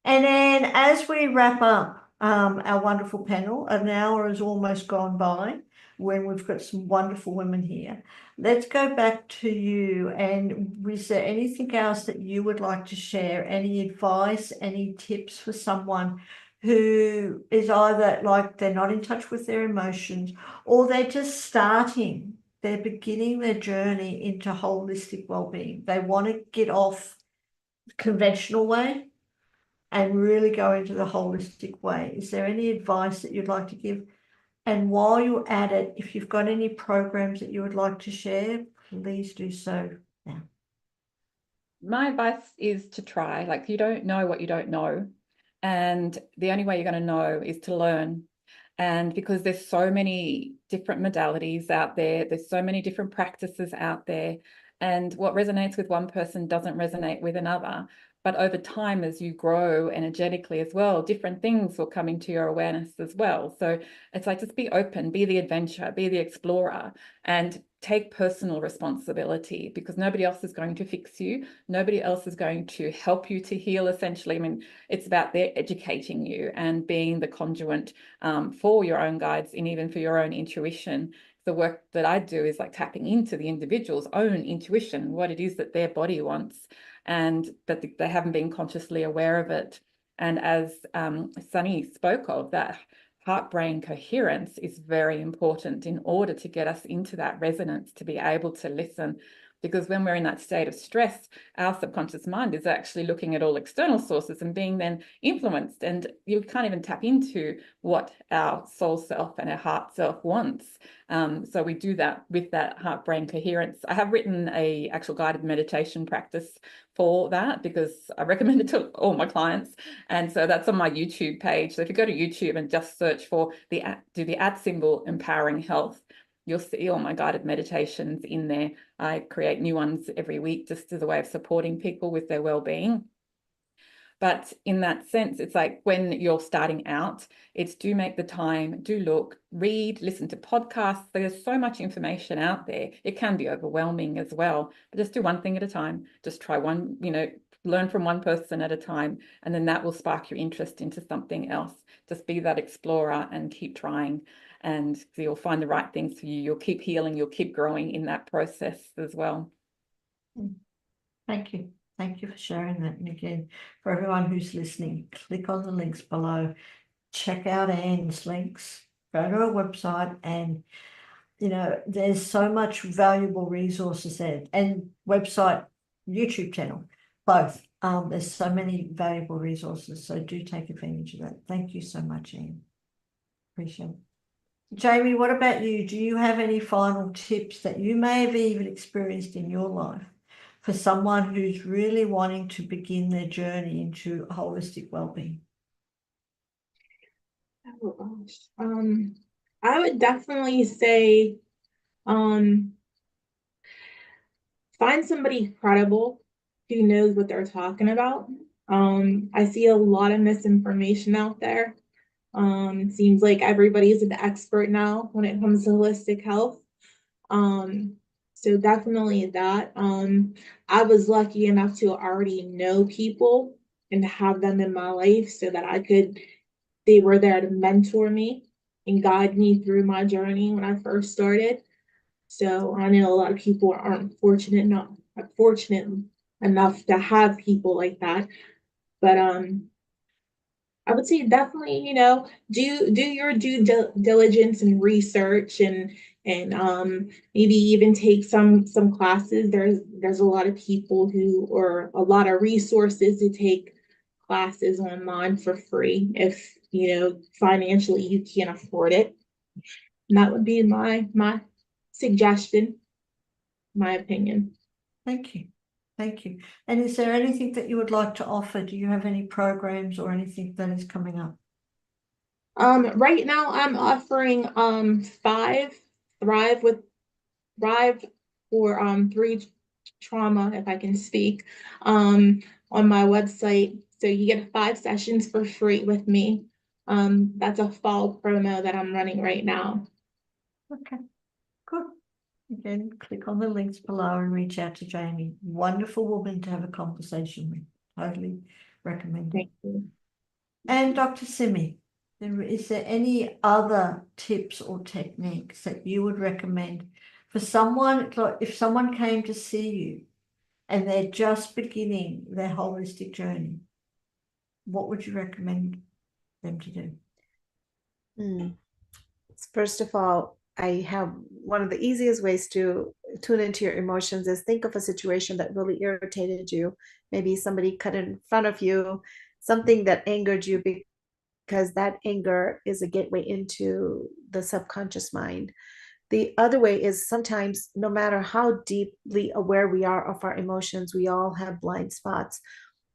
S1: And then as we wrap up our wonderful panel, an hour has almost gone by when we've got some wonderful women here. Let's go back to you. And is there anything else that you would like to share? Any advice, any tips for someone who is either like they're not in touch with their emotions, or they're just starting, they're beginning their journey into holistic well-being? They want to get off the conventional way and really go into the holistic way. Is there any advice that you'd like to give? And while you're at it, if you've got any programs that you would like to share, please do so now.
S2: My advice is to try. Like, you don't know what you don't know. And the only way you're going to know is to learn. And because there's so many different modalities out there, there's so many different practices out there. And what resonates with one person doesn't resonate with another. But over time, as you grow energetically as well, different things will come into your awareness as well. So it's like, just be open, be the adventurer, be the explorer, and take personal responsibility, because nobody else is going to fix you. Nobody else is going to help you to heal, essentially. I mean, it's about their educating you and being the conduit for your own guides, and even for your own intuition. The work that I do is like tapping into the individual's own intuition, what it is that their body wants, and that they haven't been consciously aware of it. And as Sunny spoke of, that heart-brain coherence is very important in order to get us into that resonance, to be able to listen. Because when we're in that state of stress, our subconscious mind is actually looking at all external sources and being then influenced, and you can't even tap into what our soul self and our heart self wants. So we do that with that heart-brain coherence. I have written a actual guided meditation practice for that, because I recommend it to all my clients. And so that's on my YouTube page. So if you go to YouTube and just search for the @ empowering health, you'll see all my guided meditations in there. I create new ones every week just as a way of supporting people with their well-being. But in that sense, it's like when you're starting out, it's do make the time, do look, read, listen to podcasts. There's so much information out there. It can be overwhelming as well, but just do one thing at a time. Just try one, learn from one person at a time, and then that will spark your interest into something else. Just be that explorer and keep trying, and you'll find the right things for you. You'll keep healing, you'll keep growing in that process as well.
S1: Thank you. Thank you for sharing that. And again, for everyone who's listening, click on the links below. Check out Anne's links. Go to her website, and there's so much valuable resources there, and website, YouTube channel, both. There's so many valuable resources, so do take advantage of that. Thank you so much, Anne. Appreciate it. Jamie, what about you? Do you have any final tips that you may have even experienced in your life for someone who's really wanting to begin their journey into holistic well-being?
S5: Oh gosh. I would definitely say, find somebody credible who knows what they're talking about. I see a lot of misinformation out there. Seems like everybody's an expert now when it comes to holistic health. So definitely that. I was lucky enough to already know people and to have them in my life so that they were there to mentor me and guide me through my journey when I first started. So I know a lot of people aren't fortunate enough to have people like that. But I would say definitely, do your diligence and research, and maybe even take some classes. There's a lot of people or a lot of resources to take classes online for free if financially you can't afford it. And that would be my suggestion, my opinion.
S1: Thank you. Thank you. And is there anything that you would like to offer? Do you have any programs or anything that is coming up?
S5: Right now I'm offering 5 Thrive with Thrive for 3 trauma, if I can speak, on my website. So you get 5 sessions for free with me. That's a fall promo that I'm running right now.
S1: Okay, good. Again, click on the links below and reach out to Jamie. Wonderful woman to have a conversation with. Totally recommend it.
S5: Thank you.
S1: And Dr. Simi, is there any other tips or techniques that you would recommend for someone, like if someone came to see you and they're just beginning their holistic journey, what would you recommend them to do?
S6: First of all, I have one of the easiest ways to tune into your emotions is think of a situation that really irritated you. Maybe somebody cut in front of you, something that angered you, because that anger is a gateway into the subconscious mind. The other way is sometimes, no matter how deeply aware we are of our emotions, we all have blind spots.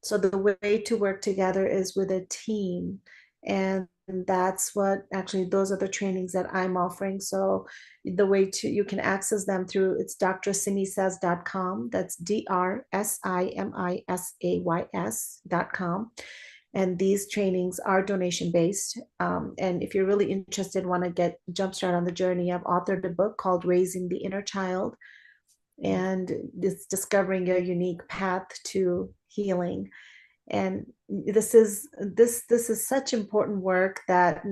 S6: So the way to work together is with a team. And that's what actually, those are the trainings that I'm offering. So the way you can access them through, it's drsimissays.com. That's drsimissays.com. And these trainings are donation based. And if you're really interested, want to get jumpstart on the journey, I've authored a book called Raising the Inner Child, and it's discovering your unique path to healing. And this is such important work that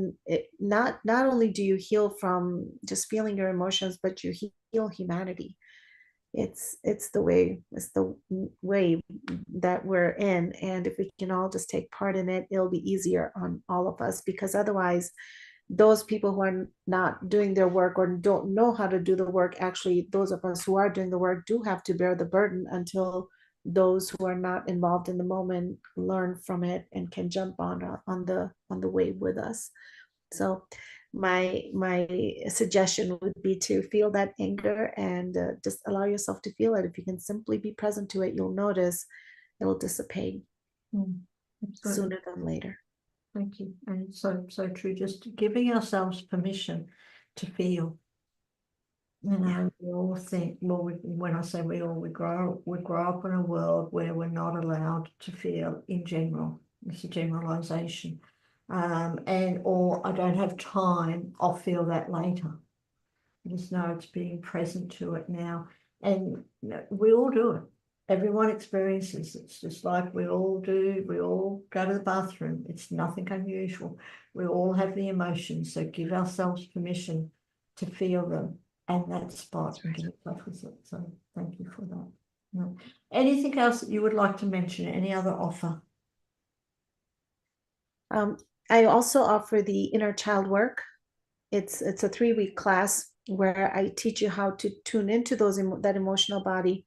S6: not only do you heal from just feeling your emotions, but you heal humanity. It's the way that we're in, and if we can all just take part in it, it'll be easier on all of us, because otherwise those people who are not doing their work or don't know how to do the work, actually those of us who are doing the work do have to bear the burden until those who are not involved in the moment learn from it and can jump on the wave with us. So my suggestion would be to feel that anger and just allow yourself to feel it. If you can simply be present to it, you'll notice it'll dissipate sooner than later.
S1: Thank you. And it's so true. Just giving ourselves permission to feel. We all think, well, when I say we grow up in a world where we're not allowed to feel in general. It's a generalization. Or I don't have time, I'll feel that later. I just know it's being present to it now. And we all do it. Everyone experiences it. It's just like we all do. We all go to the bathroom. It's nothing unusual. We all have the emotions. So give ourselves permission to feel them and that spot and get in touch with it. So thank you for that. Anything else that you would like to mention? Any other offer?
S6: I also offer the inner child work. It's a 3-week class where I teach you how to tune into that emotional body,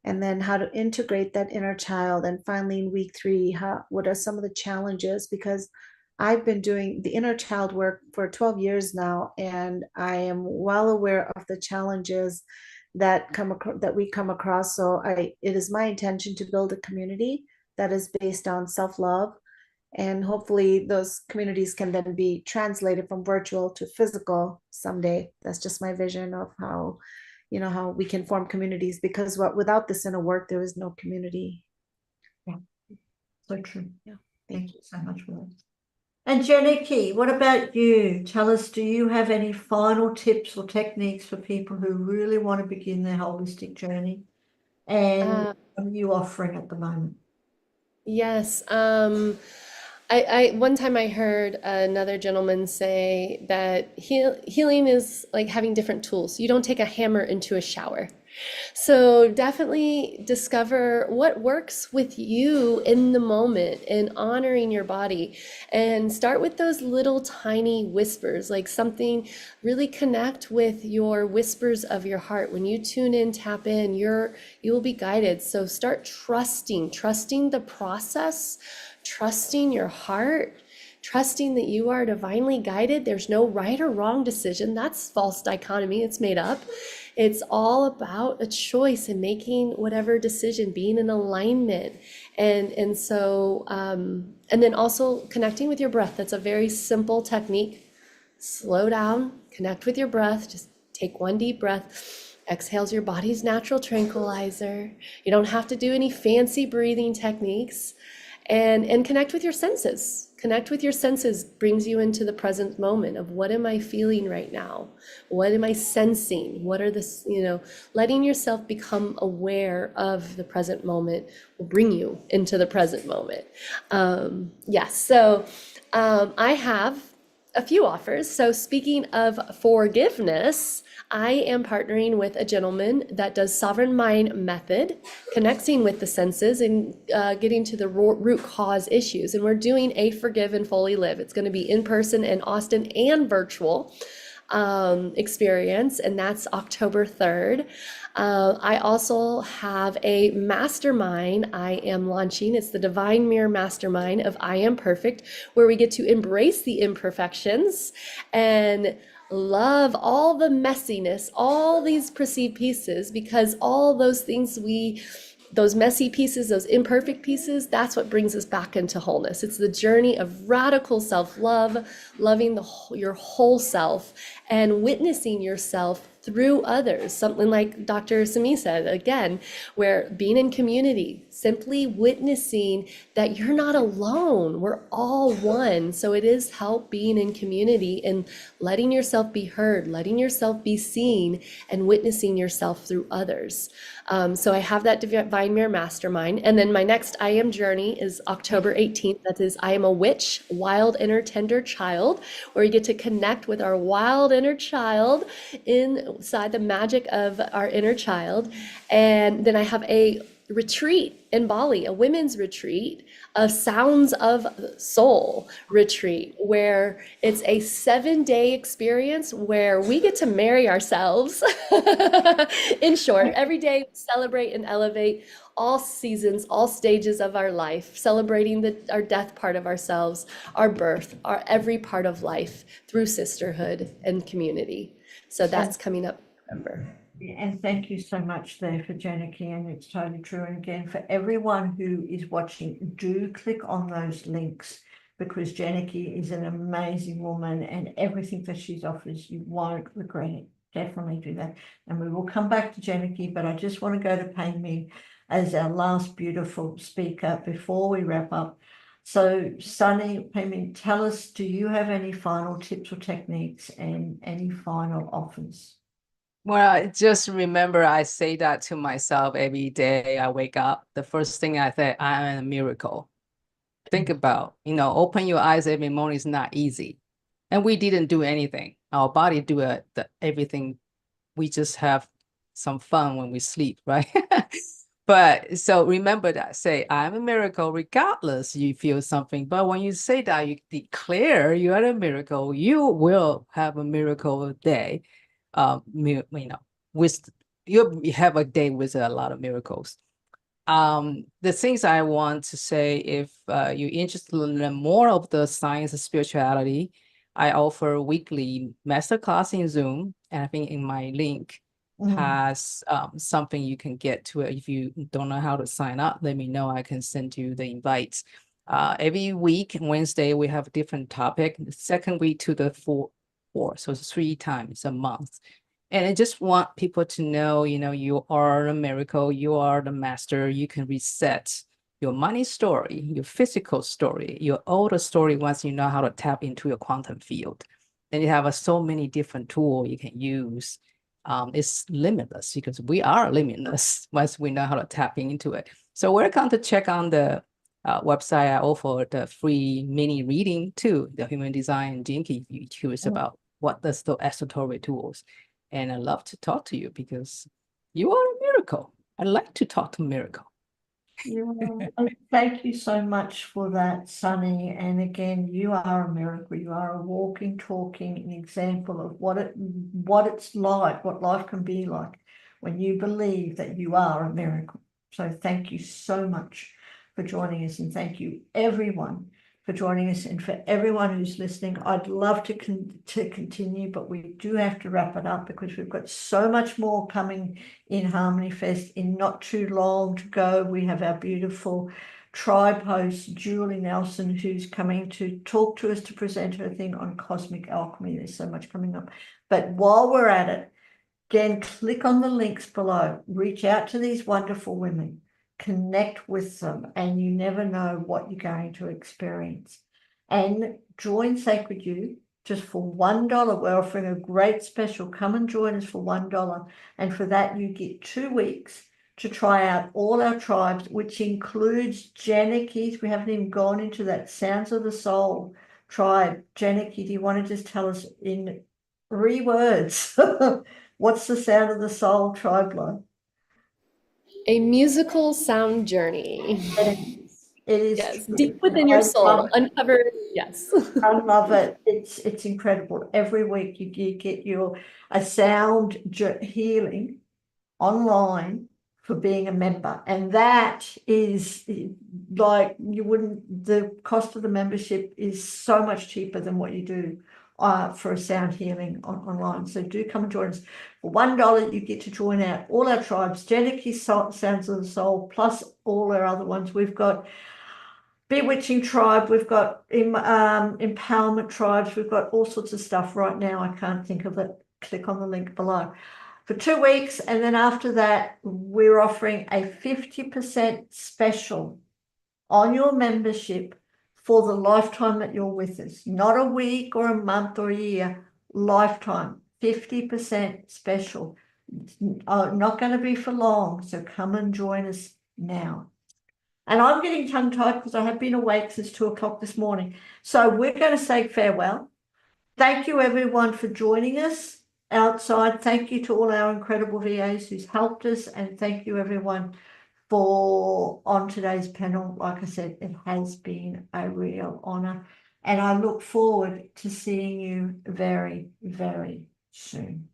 S6: and then how to integrate that inner child. And finally, in week 3, what are some of the challenges? Because I've been doing the inner child work for 12 years now, and I am well aware of the challenges that we come across. So it is my intention to build a community that is based on self-love, and hopefully those communities can then be translated from virtual to physical someday. That's just my vision of how, how we can form communities, because without this inner work, there is no community.
S1: Yeah, so true.
S6: Yeah.
S1: Thank you so much for that. And Janicki, what about you? Tell us, do you have any final tips or techniques for people who really want to begin their holistic journey? And what are you offering at the moment?
S4: Yes. One time I heard another gentleman say that healing is like having different tools. You don't take a hammer into a shower. So definitely discover what works with you in the moment and honoring your body, and start with those little tiny whispers, like something. Really connect with your whispers of your heart. When you tune in, tap in, you will be guided. So start trusting the process, trusting your heart, trusting that you are divinely guided. There's no right or wrong decision. That's false dichotomy. It's made up. It's all about a choice and making whatever decision, being in alignment. And so, and then also connecting with your breath. That's a very simple technique. Slow down, connect with your breath. Just take one deep breath. Exhales your body's natural tranquilizer. You don't have to do any fancy breathing techniques. And connect with your senses. Connect with your senses brings you into the present moment of, what am I feeling right now? What am I sensing? What are the, letting yourself become aware of the present moment will bring you into the present moment. Yes, so I have a few offers. So speaking of forgiveness, I am partnering with a gentleman that does sovereign mind method, connecting with the senses and getting to the root cause issues. And we're doing a Forgive and Fully Live. It's going to be in person in Austin and virtual experience, and that's October 3rd. I also have a mastermind I am launching. It's the Divine Mirror Mastermind of I Am Perfect, where we get to embrace the imperfections and love all the messiness, all these perceived pieces, because all those things those messy pieces, those imperfect pieces, that's what brings us back into wholeness. It's the journey of radical self-love, loving your whole self, and witnessing yourself through others. Something like Dr. Sami said, again, where being in community, simply witnessing that you're not alone. We're all one. So it is help being in community and letting yourself be heard, letting yourself be seen, and witnessing yourself through others. So I have that Divine Mirror Mastermind. And then my next I Am journey is October 18th. That is I Am a Witch, Wild Inner Tender Child, where you get to connect with our wild inner child inside the magic of our inner child. And then I have a retreat in Bali, a women's retreat, a Sounds of Soul retreat, where it's a 7-day experience where we get to marry ourselves. In short, every day we celebrate and elevate all seasons, all stages of our life, celebrating our death part of ourselves, our birth, our every part of life through sisterhood and community. So that's coming up in November.
S1: And thank you so much there for Janicki, and it's totally true. And again, for everyone who is watching, do click on those links, because Janicki is an amazing woman, and everything that she offers, you won't regret it. Definitely do that. And we will come back to Janicki, but I just want to go to Pay Me as our last beautiful speaker before we wrap up. So Sunny, Pay Me, tell us, do you have any final tips or techniques and any final offers?
S3: Well, I just remember I say that to myself every day I wake up. The first thing I say, I am a miracle. Think about, open your eyes every morning is not easy. And we didn't do anything. Our body do everything. We just have some fun when we sleep, right? But so remember that, say, I'm a miracle, regardless you feel something. But when you say that, you declare you are a miracle, you will have a miracle day. With you have a day with a lot of miracles. The things I want to say, if you're interested to learn more of the science of spirituality, I offer weekly masterclass in Zoom, and I think in my link, has something you can get to it. If you don't know how to sign up, let me know. I can send you the invites. Every week, Wednesday, we have a different topic. The second week to the fourth, so it's 3 times a month. And I just want people to know, you are a miracle. You are the master. You can reset your money story, your physical story, your older story once you know how to tap into your quantum field. Then you have so many different tools you can use. It's limitless because we are limitless once we know how to tap into it. So welcome to check on the website. I offer the free mini reading too, the human design Jinky, if you're curious about what does the esoteric tools. And I love to talk to you because you are a miracle. I like to talk to miracle.
S1: Thank you so much for that, Sunny. And again, you are a miracle. You are a walking, talking example of what it's like, what life can be like when you believe that you are a miracle. So thank you so much for joining us, and thank you everyone for joining us, and for everyone who's listening. I'd love to continue, but we do have to wrap it up because we've got so much more coming in Harmony Fest in not too long to go. We have our beautiful tribe host, Julie Nelson, who's coming to talk to us, to present her thing on cosmic alchemy. There's so much coming up. But while we're at it, again, click on the links below, reach out to these wonderful women, connect with them, and you never know what you're going to experience. And join Sacred You just for $1. We're offering a great special. Come and join us for $1. And for that, you get 2 weeks to try out all our tribes, which includes Janikis. We haven't even gone into that Sounds of the Soul tribe. Janiki, do you want to just tell us in 3 words what's the Sound of the Soul tribe like?
S4: A musical sound journey.
S1: It is
S4: Yes,
S1: true.
S4: deep within your soul, uncover. Yes.
S1: I love it. It's incredible. Every week you get a sound healing online for being a member, and that is like the cost of the membership is so much cheaper than what you do for a sound healing online. So do come and join us. For $1, you get to join out all our tribes, Janiki Sounds of the Soul, plus all our other ones. We've got Bewitching Tribe, we've got empowerment tribes, we've got all sorts of stuff right now. I can't think of it. Click on the link below. For 2 weeks, and then after that, we're offering a 50% special on your membership for the lifetime that you're with us. Not a week or a month or a year, lifetime, 50% special. It's not going to be for long, so come and join us now. And I'm getting tongue-tied because I have been awake since 2 o'clock this morning. So we're going to say farewell. Thank you, everyone, for joining us outside. Thank you to all our incredible VAs who's helped us. And thank you, everyone, for on today's panel. Like I said, it has been a real honor. And I look forward to seeing you very, very soon.